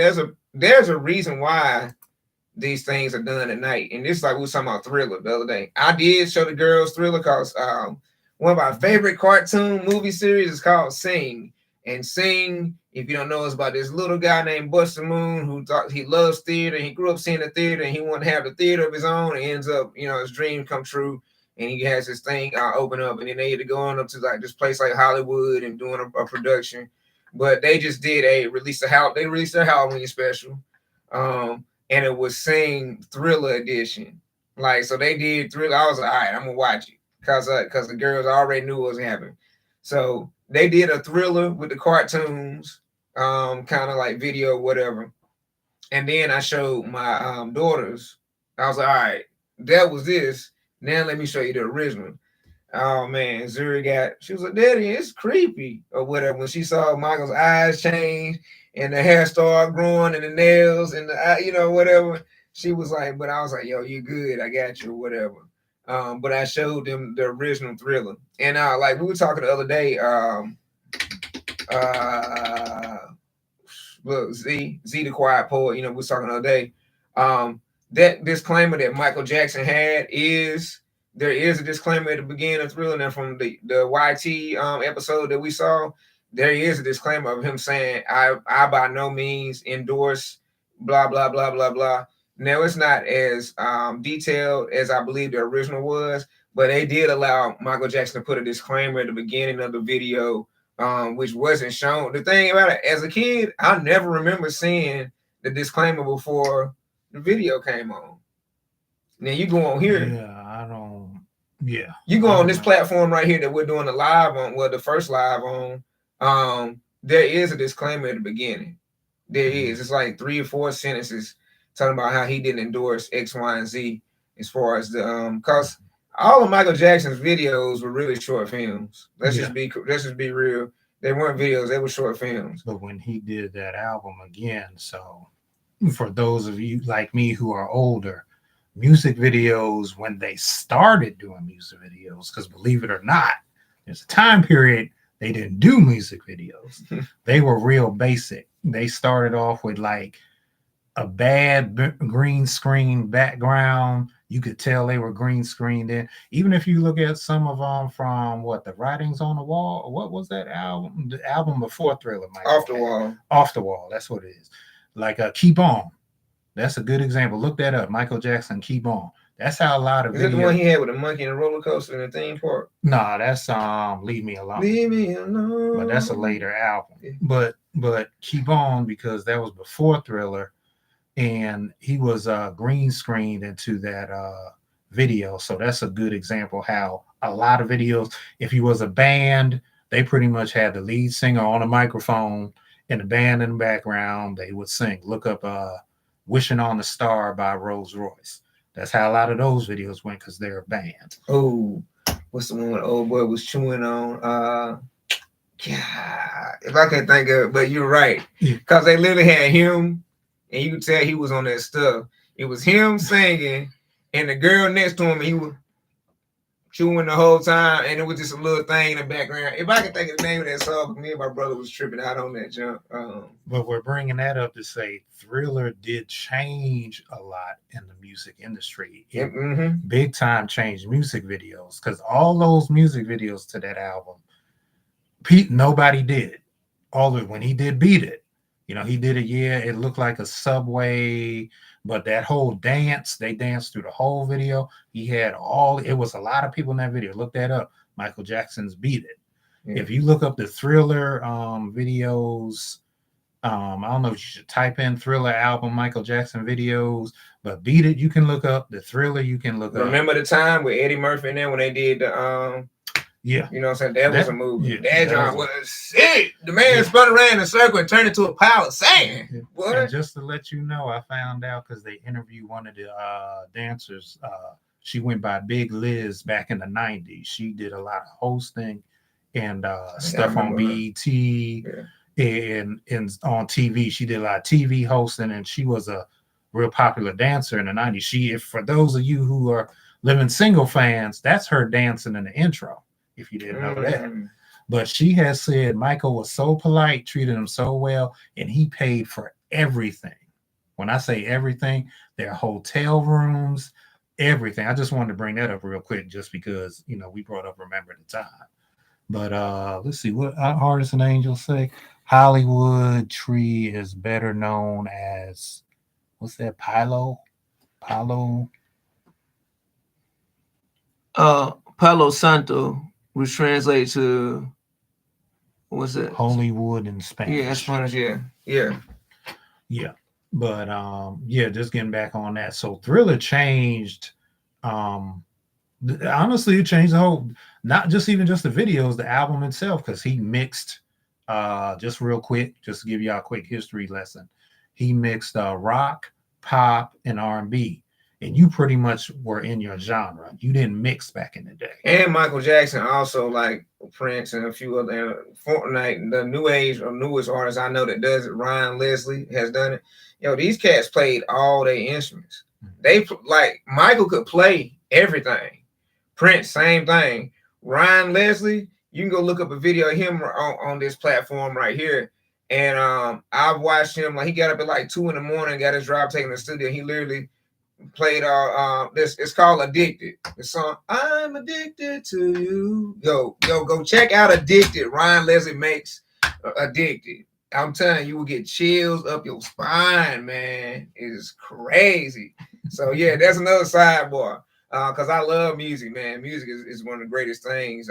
there's a reason why these things are done at night. And this like we were talking about Thriller the other day. I did show the girls Thriller because one of my favorite cartoon movie series is called Sing. And Sing, if you don't know, is about this little guy named Buster Moon who thought he loves theater. He grew up seeing the theater and he wanted to have the theater of his own. And ends up, his dream come true. And he has this thing open up, and then they had to go on up to like this place like Hollywood and doing a production. But they just did they released their Halloween special, and it was Sing Thriller edition. Like so, they did Thriller. I was like, all right, I'm gonna watch it because the girls already knew what was happening. So they did a Thriller with the cartoons, kind of like video or whatever. And then I showed my daughters. I was like, all right, that was this. Now let me show you the original. Oh man, she was like, Daddy, it's creepy or whatever. When she saw Michael's eyes change and the hair started growing and the nails and the whatever, she was like, but I was like, yo, you good, I got you, or whatever. But I showed them the original Thriller. And like we were talking the other day, look, Z the Quiet Poet, we were talking the other day. That disclaimer that Michael Jackson had there is a disclaimer at the beginning of Thriller, and from the YT episode that we saw, there is a disclaimer of him saying, I by no means endorse blah, blah, blah, blah, blah. Now, it's not as detailed as I believe the original was, but they did allow Michael Jackson to put a disclaimer at the beginning of the video, which wasn't shown. The thing about it, as a kid, I never remember seeing the disclaimer before the video came on. Now you go on here. Yeah, I don't. Yeah. You go on this platform right here that we're doing the live on, the first live on. There is a disclaimer at the beginning. There is. It's like 3 or 4 sentences talking about how he didn't endorse X, Y, and Z as far as the because all of Michael Jackson's videos were really short films. Let's just be real. They weren't videos, they were short films. But when he did that album again, so for those of you like me who are older, music videos, when they started doing music videos, because believe it or not, There's a time period they didn't do music videos. They were real basic. They started off with like a bad green screen background. You could tell they were green screened in. Even if you look at some of them from what the Writings on the Wall, what was that album? The album before Thriller, Michael. Off the Wall. Off the Wall. That's what it is. Like Keep On. That's a good example. Look that up. Michael Jackson, Keep On. That's how a lot of Is it the one he had with a monkey and a roller coaster in a theme park? Nah, that's Leave Me Alone. Leave Me Alone. But that's a later album. Yeah. But Keep On, because that was before Thriller, and he was green screened into that video. So that's a good example how a lot of videos, if you was a band, they pretty much had the lead singer on a microphone and the band in the background. They would sing. Look up Wishing on a Star by Rolls Royce. That's how a lot of those videos went, because they're a band. Oh, what's the one the old boy was chewing on? God, if I can't think of it, but you're right. Because they literally had him, and you could tell he was on that stuff. It was him singing, and the girl next to him, he was chewing the whole time, and it was just a little thing in the background. If I could think of the name of that song, me and my brother was tripping out on that jump. But we're bringing that up to say Thriller did change a lot in the music industry. It big time changed music videos, because all those music videos to that album, nobody did. All of it, when he did Beat It, he did it. Yeah, it looked like a subway. But that whole dance, they danced through the whole video. It was a lot of people in that video. Look that up. Michael Jackson's Beat It. Yeah. If you look up the Thriller videos, I don't know if you should type in Thriller album, Michael Jackson videos, but Beat It, you can look up. The Thriller, you can look up. Remember the time with Eddie Murphy and them when they did the yeah, you know what I'm saying? That was a movie. Yeah, that John was sick. The man spun around in a circle and turned into a pile of sand. Yeah. What? And just to let you know, I found out because they interviewed one of the dancers. She went by Big Liz back in the 90s. She did a lot of hosting and stuff on BET and on TV. She did a lot of TV hosting, and she was a real popular dancer in the 90s. For those of you who are living single fans, that's her dancing in the intro, if you didn't know that. But she has said Michael was so polite, treated him so well, and he paid for everything. When I say everything, their hotel rooms, everything. I just wanted to bring that up real quick, just because we brought up Remember the Time. But let's see what Artists and Angels say. Hollywood Tree is better known as, what's that? Palo Santo, which translates to, what's it? Holywood in Spanish. Yeah, Spanish. Yeah. But just getting back on that. So Thriller changed. Honestly, it changed the whole, not just the videos, the album itself, because he mixed. Just real quick, just to give y'all a quick history lesson, he mixed rock, pop, and R&B. And you pretty much were in your genre. You didn't mix back in the day. And Michael Jackson also, like Prince and a few other Fortnite, the new age or newest artists I know that does it. Ryan Leslie has done it. These cats played all their instruments. They like Michael could play everything. Prince, same thing. Ryan Leslie, you can go look up a video of him on this platform right here. And I've watched him, like he got up at like 2 a.m, got his drive taken to the studio. He literally played this. It's called Addicted. The song I'm Addicted to You. Go check out Addicted. Ryan Leslie makes Addicted. I'm telling you, will get chills up your spine, man. It's crazy. So yeah, that's another sidebar. Because I love music, man. Music is one of the greatest things.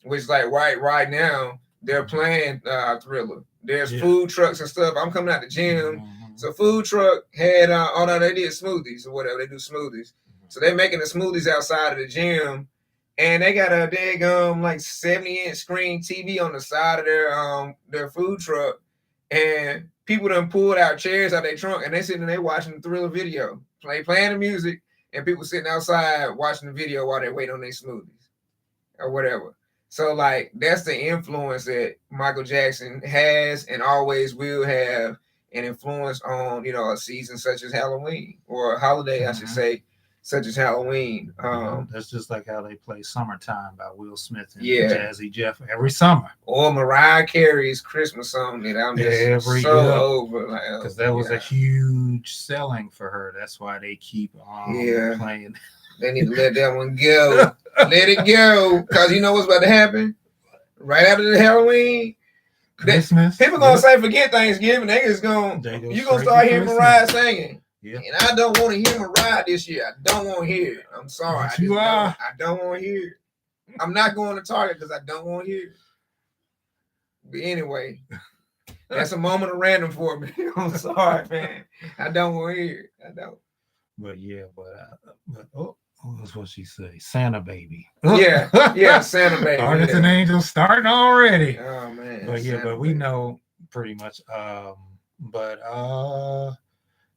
Which like right now they're playing Thriller. There's food trucks and stuff. I'm coming out the gym. So food truck had they did smoothies or whatever. They do smoothies. So they're making the smoothies outside of the gym, and they got a daggum like 70-inch screen TV on the side of their food truck, and people done pulled out chairs out their trunk, and they sitting there watching the Thriller video, playing the music, and people sitting outside watching the video while they wait on their smoothies or whatever. So like that's the influence that Michael Jackson has and always will have an influence on, a season such as Halloween or a holiday, I should say, such as Halloween. That's just like how they play "Summertime" by Will Smith and Yeah. Jazzy Jeff every summer. Or Mariah Carey's Christmas song that I'm just over. Because that was a huge selling for her. That's why they keep playing. They need to let that one go. Let it go. Because you know what's about to happen? Right after the Halloween, Christmas. People gonna say forget Thanksgiving. They just you gonna start hearing Mariah singing. Yep. And I don't want to hear Mariah this year. I don't want to hear it. I'm sorry. I don't want to hear it. I'm not going to Target because I don't want to hear it. But anyway, that's a moment of random for me. I'm sorry, man. I don't want to hear it. I don't. But yeah, what was what she say? Santa baby. Yeah, Santa baby. Artists and Angels starting already. Oh man. But yeah, but we know pretty much.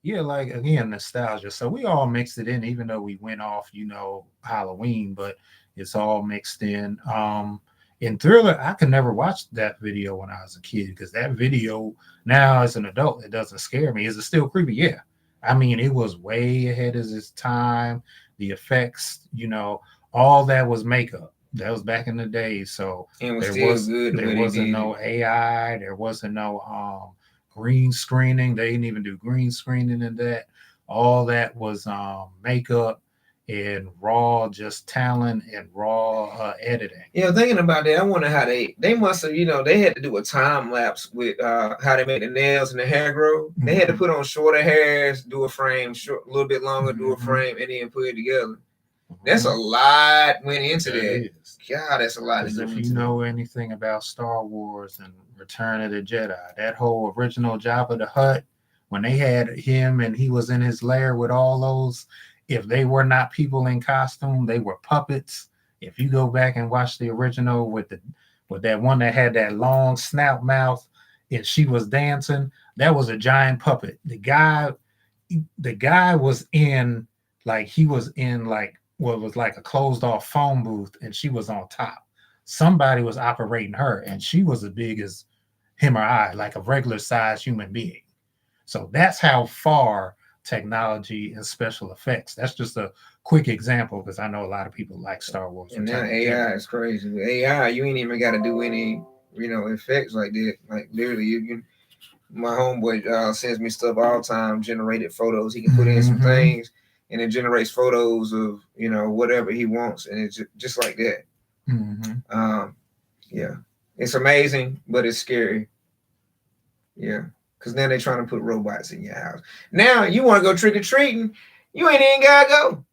Yeah, like again, nostalgia. So we all mixed it in, even though we went off, Halloween, but it's all mixed in. In Thriller, I could never watch that video when I was a kid because that video now as an adult, it doesn't scare me. Is it still creepy? Yeah. I mean, it was way ahead of its time. The effects, all that was makeup. That was back in the day. So there wasn't no AI. There wasn't no green screening. They didn't even do green screening in that. All that was makeup and raw just talent and raw editing. Yeah, thinking about that, I wonder how they must have, they had to do a time lapse with how they made the nails and the hair grow. They had to put on shorter hairs, do a frame, a little bit longer, do a frame, and then put it together. That's a lot went into that. God, that's a lot. If you know anything about Star Wars and Return of the Jedi, that whole original Jabba the Hutt, when they had him and he was in his lair with all those, if they were not people in costume, they were puppets. If you go back and watch the original with that one that had that long snout mouth and she was dancing, that was a giant puppet. The guy was in what was like a closed off phone booth and she was on top. Somebody was operating her and she was as big as him or I, like a regular sized human being. So that's how far technology and special effects. That's just a quick example because I know a lot of people like Star Wars. And now AI is crazy. With AI, you ain't even got to do any, effects like that. Like literally, you can. My homeboy sends me stuff all the time, generated photos. He can put in some things, and it generates photos of whatever he wants, and it's just like that. Yeah, it's amazing, but it's scary. Yeah. Because now they're trying to put robots in your house. Now you want to go trick-or-treating, you ain't even got to go.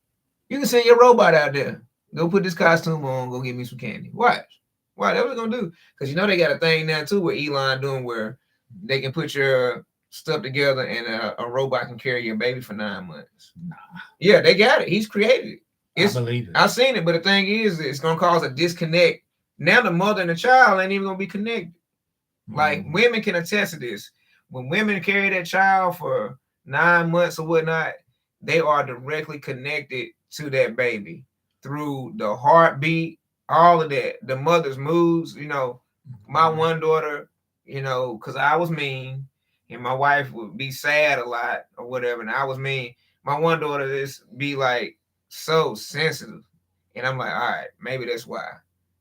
You can send your robot out there. Go put this costume on, go get me some candy. Watch. Why? That's what they're going to do. Because they got a thing now, too, where Elon doing where they can put your stuff together and a robot can carry your baby for 9 months. Nah. Yeah, they got it. He's created it. I believe it. I've seen it, but the thing is, it's going to cause a disconnect. Now the mother and the child ain't even going to be connected. Like, women can attest to this. When women carry that child for 9 months or whatnot, they are directly connected to that baby through the heartbeat, all of that, the mother's moods. My one daughter, because I was mean and my wife would be sad a lot or whatever, and I was mean. My one daughter just be like so sensitive, and I'm like, all right, maybe that's why.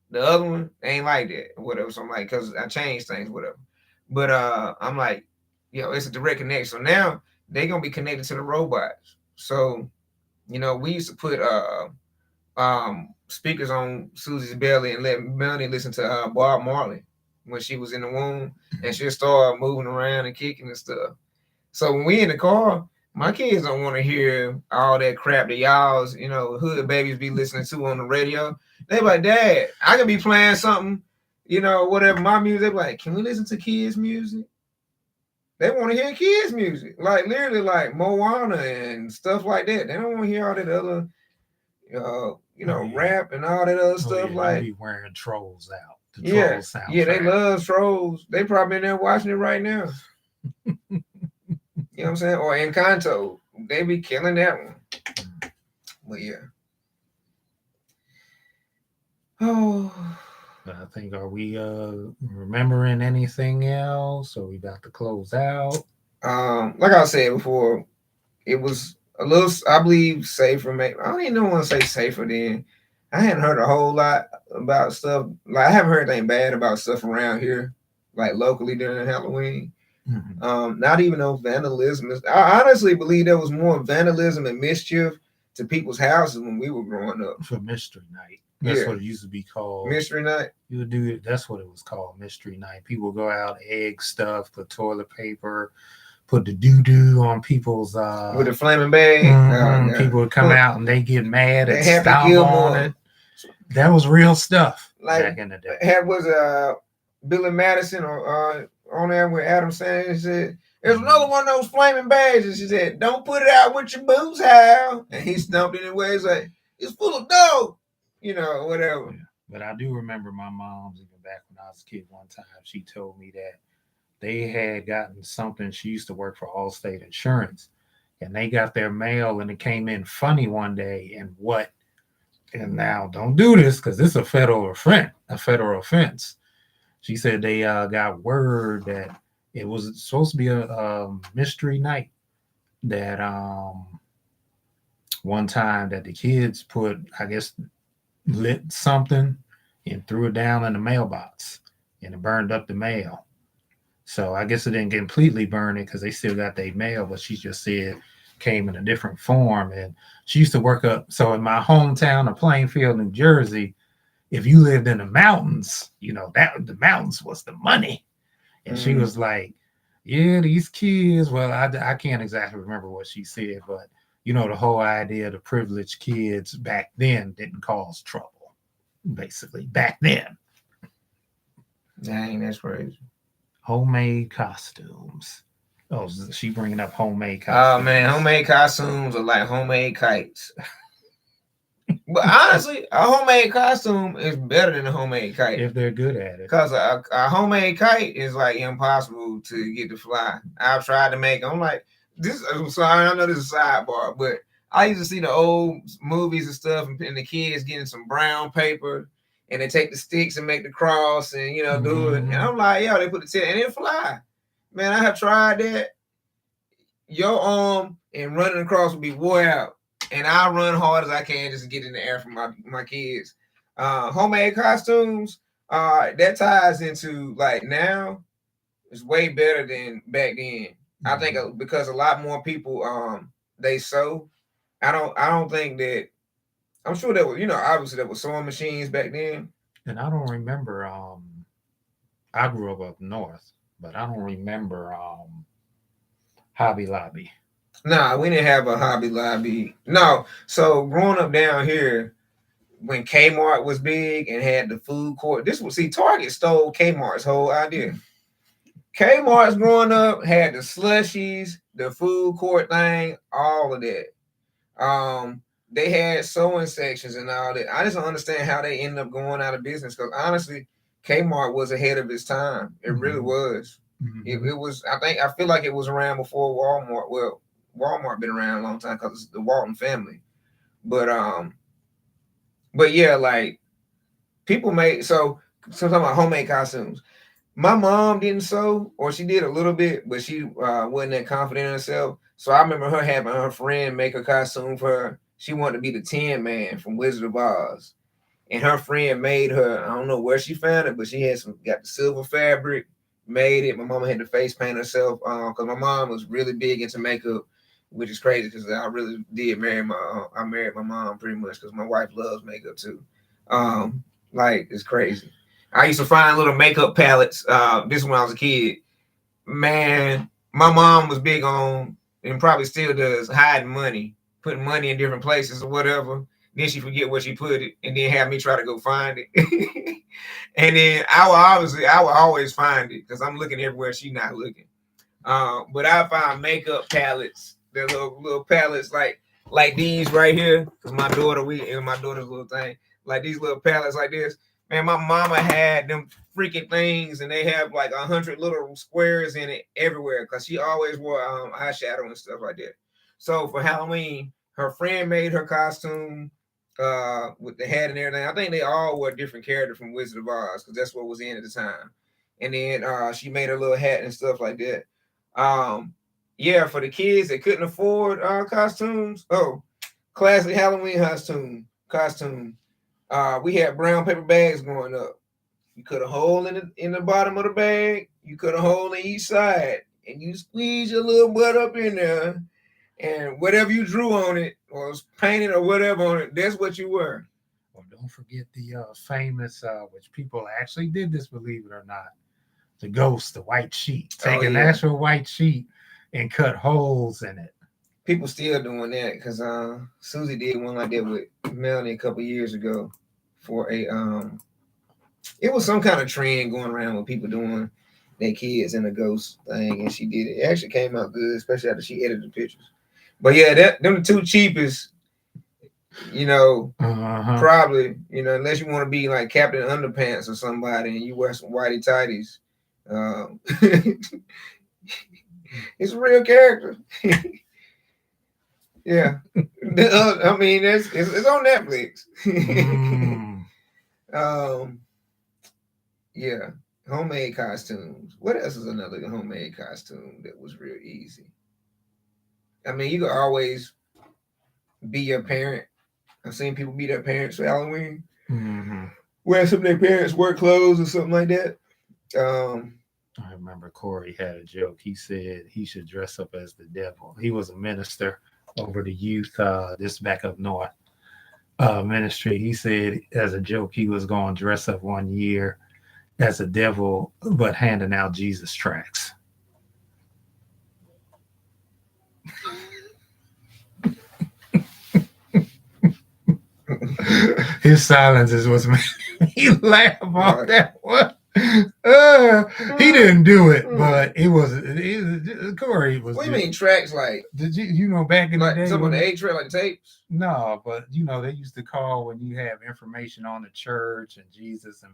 The other one ain't like that or whatever. So I'm like, because I changed things, whatever. But I'm like, it's a direct connection. So now they're gonna be connected to the robots. So, we used to put speakers on Susie's belly and let Melanie listen to Bob Marley when she was in the womb, and she'll start moving around and kicking and stuff. So when we in the car, my kids don't want to hear all that crap that y'all's, hood babies be listening to on the radio. They like, Dad, I can be playing something, whatever my music. They be like, can we listen to kids' music? They want to hear kids' music, like literally like Moana and stuff like that. They don't want to hear all that other, rap and all that other stuff. Yeah, like be wearing Trolls out. Trolls soundtrack. Yeah, they love Trolls. They probably in there watching it right now. You know what I'm saying? Or Encanto, they be killing that one. But yeah. Oh. I think, are we remembering anything else? Or we about to close out? Like I said before, it was a little, I believe, safer. Maybe I don't even want to say safer. Then I hadn't heard a whole lot about stuff. Like I haven't heard anything bad about stuff around here, like locally during Halloween. Not even no vandalism. I honestly believe there was more vandalism and mischief to people's houses when we were growing up. For Mystery Night. That's what it used to be called. Mystery Night. You would do it. That's what it was called, Mystery Night. People would go out, egg stuff, put toilet paper, put the doo-doo on people's with the flaming bag. People would come out and they get mad and stomp on it. That was real stuff back in the day. Had was Billy Madison or on there with Adam Sandler said, "There's another one of those flaming bags," and she said, "Don't put it out with your boots, Hal." And he stumped it away. He's like, "It's full of dough," whatever. Yeah. But I do remember my mom's, even back when I was a kid, one time she told me that they had gotten something. She used to work for Allstate Insurance, and they got their mail and it came in funny one day. And now don't do this because this is a federal offense. She said they got word that it was supposed to be a mystery night. That one time that the kids put, I guess, lit something and threw it down in the mailbox and it burned up the mail. So I guess it didn't completely burn it because they still got their mail, but she just said came in a different form. And she used to work up. So in my hometown of Plainfield, New Jersey, if you lived in the mountains, that the mountains was the money. And she was like, yeah, these kids, well, I can't exactly remember what she said, but the whole idea of the privileged kids back then didn't cause trouble, basically, back then. Dang, that's crazy. Homemade costumes. Oh, she bringing up homemade costumes. Oh, man, homemade costumes are like homemade kites. But honestly, a homemade costume is better than a homemade kite. If they're good at it. Because a homemade kite is like impossible to get to fly. I've tried to make them. I'm like, I'm sorry, I know this is a sidebar, but I used to see the old movies and stuff and the kids getting some brown paper and they take the sticks and make the cross and, do it. And I'm like, they put the tail and it fly. Man, I have tried that. Your arm and running across will be wore out. And I run hard as I can just to get in the air for my kids. Homemade costumes, that ties into like now, it's way better than back then. I think because a lot more people they sew. I don't think that. I'm sure there were, obviously there were sewing machines back then. And I don't remember. I grew up north, but I don't remember Hobby Lobby. Nah, we didn't have a Hobby Lobby. No. So growing up down here, when Kmart was big and had the food court, Target stole Kmart's whole idea. Kmart's growing up had the slushies, the food court thing, all of that. They had sewing sections and all that. I just don't understand how they ended up going out of business because honestly, Kmart was ahead of its time. It really was. It was. I feel like it was around before Walmart. Well, Walmart been around a long time because it's the Walton family. But yeah, like people made so talking about homemade costumes. My mom didn't sew, or she did a little bit, but she wasn't that confident in herself. So I remember her having her friend make a costume for her. She wanted to be the Tin Man from Wizard of Oz. And her friend made her, I don't know where she found it, but she had got the silver fabric, made it. My mama had to face paint herself because my mom was really big into makeup, which is crazy because I really did marry I married my mom pretty much because my wife loves makeup too. Like it's crazy. I used to find little makeup palettes. This when I was a kid. Man, my mom was big on, and probably still does, hiding money, putting money in different places or whatever. Then she forget where she put it, and then have me try to go find it. And then I will always find it because I'm looking everywhere she's not looking. But I find makeup palettes, the little palettes like these right here. Because my daughter's little thing, like these little palettes like this. Man, my mama had them freaking things, and they have like 100 little squares in it everywhere because she always wore eyeshadow and stuff like that. So for Halloween, her friend made her costume with the hat and everything. I think they all were a different character from Wizard of Oz because that's what was in at the time. And then she made her little hat and stuff like that. yeah, for the kids that couldn't afford costumes. Oh, classic Halloween costume. We had brown paper bags growing up. You cut a hole in the bottom of the bag. You cut a hole in each side, and you squeeze your little butt up in there, and whatever you drew on it or was painted or whatever on it, that's what you were. Well, don't forget the famous, which people actually did this, believe it or not, the ghost, the white sheet. Oh Take an yeah, actual white sheet and cut holes in it. people still doing that because Susie did one like that with Melanie a couple years ago for a it was some kind of trend going around with people doing their kids in a ghost thing, and she did it. It actually came out good, especially after she edited the pictures. But yeah, them the two cheapest, you know, probably, unless you want to be like Captain Underpants or somebody and you wear some whitey tighties. It's a real character. Yeah. I mean, it's on Netflix. Yeah. Homemade costumes. What else is another homemade costume that was real easy? I mean, you could always be your parent. I've seen people be their parents for Halloween. Wear some of their parents' work clothes or something like that. I remember Corey had a joke. He said he should dress up as the devil. He was a minister over the youth, this back up north ministry. He said as a joke he was going to dress up one year as a devil, but handing out Jesus tracts. His silence is what's making me laugh off that one. He didn't do it, but Corey was. What do you mean tracks? Like, did you know back in like the day? Some of the 8-track like tapes? No, but they used to call when you have information on the church and Jesus and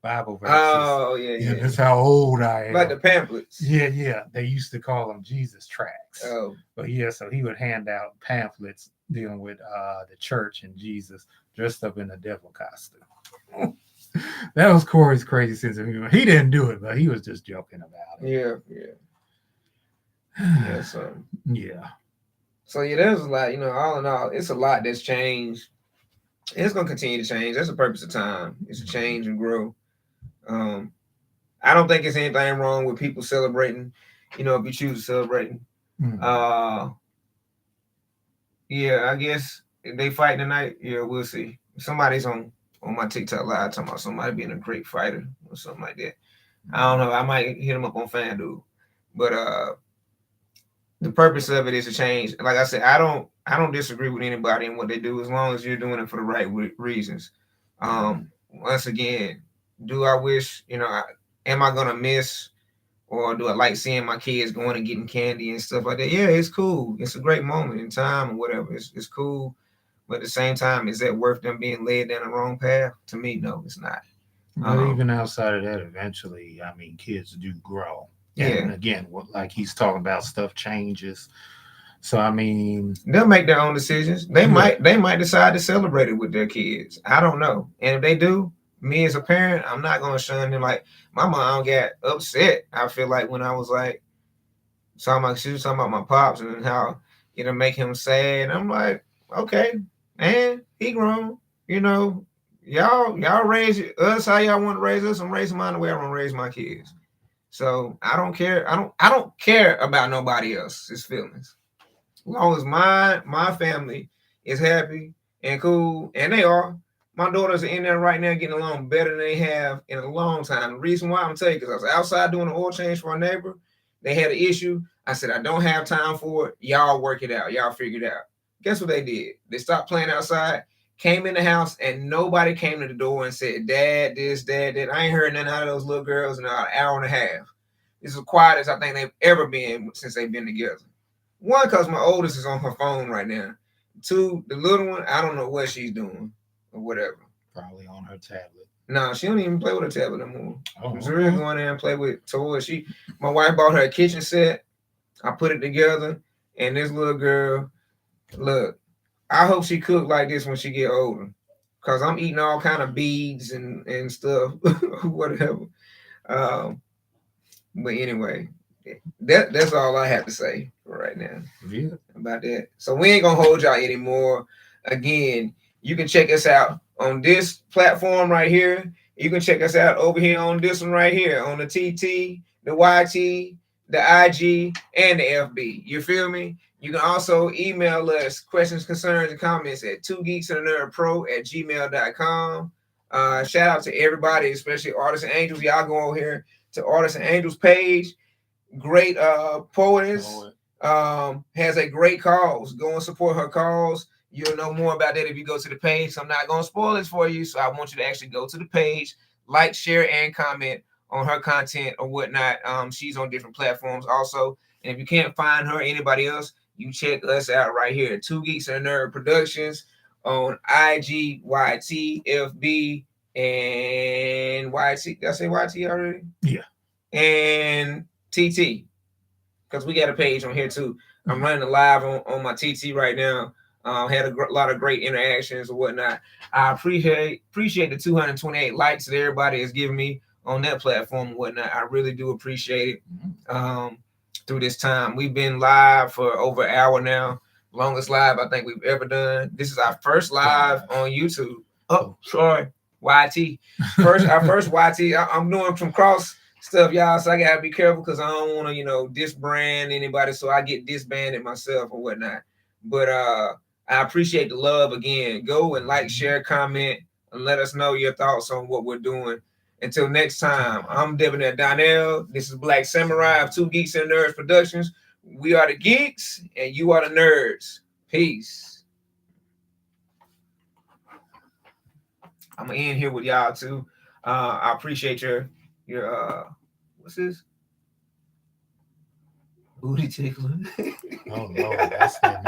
Bible verses. Oh yeah. That's how old I am. Like the pamphlets. Yeah. They used to call them Jesus tracts. Oh. But yeah, so he would hand out pamphlets dealing with the church and Jesus dressed up in a devil costume. That was Corey's crazy sense of humor. He didn't do it, but he was just joking about it. Yeah. Yeah. So yeah, there's a lot. All in all, it's a lot that's changed. And it's gonna continue to change. That's the purpose of time. Is to change and grow. I don't think it's anything wrong with people celebrating. If you choose to celebrate. Yeah, I guess if they fight tonight, yeah, we'll see. Somebody's on my TikTok live talking about somebody being a great fighter or something like that. I don't know. I might hit him up on FanDuel, but the purpose of it is to change. Like I said, I don't disagree with anybody and what they do as long as you're doing it for the right reasons. Once again, do I wish am I gonna miss? Or do I like seeing my kids going and getting candy and stuff like that? Yeah, it's cool. It's a great moment in time or whatever. It's cool. But at the same time, is that worth them being led down the wrong path? To me, no, it's not. But even outside of that, eventually, I mean, kids do grow. And again, like he's talking about, stuff changes. So I mean, they'll make their own decisions. They might decide to celebrate it with their kids. I don't know. And if they do, me as a parent, I'm not gonna shun them. Like my mom got upset. I feel like when I was like she was talking about my pops and how it'll make him sad. I'm like, okay, man, he grown. Y'all raise us how y'all want to raise us. I'm raising mine the way I want to raise my kids. So I don't care. I don't care about nobody else's feelings. As long as my family is happy and cool, and they are. My daughters are in there right now getting along better than they have in a long time. The reason why I'm telling you, because I was outside doing an oil change for a neighbor. They had an issue. I said, I don't have time for it. Y'all work it out. Y'all figure it out. Guess what they did? They stopped playing outside, came in the house, and nobody came to the door and said, Dad, this, Dad, that. I ain't heard nothing out of those little girls in about an hour and a half. It's the quietest I think they've ever been since they've been together. One, because my oldest is on her phone right now. Two, the little one, I don't know what she's doing. Or whatever. Probably on her tablet. No, she don't even play with her tablet no more. She's really going there and play with toys. My wife bought her a kitchen set. I put it together, and this little girl, look, I hope she cook like this when she get older, cause I'm eating all kind of beads and stuff, whatever. But anyway, That's all I have to say for right now Yeah. about that. So we ain't gonna hold y'all anymore. Again, you can check us out on this platform right here. You can check us out over here on this one right here on the TT, the YT, the IG, and the FB. You feel me? You can also email us questions, concerns, and comments at 2geeksandnerdpro@gmail.com. Shout out to everybody, especially Artists and Angels. Y'all go over here to Artists and Angels page. Great poetess. Has a great cause. Go and support her cause. You'll know more about that if you go to the page. So I'm not gonna spoil this for you. So I want you to actually go to the page, like, share, and comment on her content or whatnot. She's on different platforms also. And if you can't find her or anybody else, you check us out right here. Two Geeks and a Nerd Productions on IG, YT, FB, and YT. Did I say YT already? Yeah. And TT, because we got a page on here too. I'm running a live on my TT right now. Had a lot of great interactions and whatnot. I appreciate the 228 likes that everybody has given me on that platform and whatnot. I really do appreciate it. Through this time, we've been live for over an hour now. Longest live I think we've ever done. This is our first live on YouTube. Oh, sorry, YT. Our first YT. I'm doing some cross stuff, y'all. So I gotta be careful because I don't want to, disbrand anybody. So I get disbanded myself or whatnot. But I appreciate the love again. Go and like, share, comment, and let us know your thoughts on what we're doing. Until next time, I'm Debonair Donnell. This is Black Samurai of Two Geeks and Nerds Productions. We are the geeks, and you are the nerds. Peace. I'm gonna end here with y'all too. I appreciate your what's this? Booty tickler. Oh no, that's not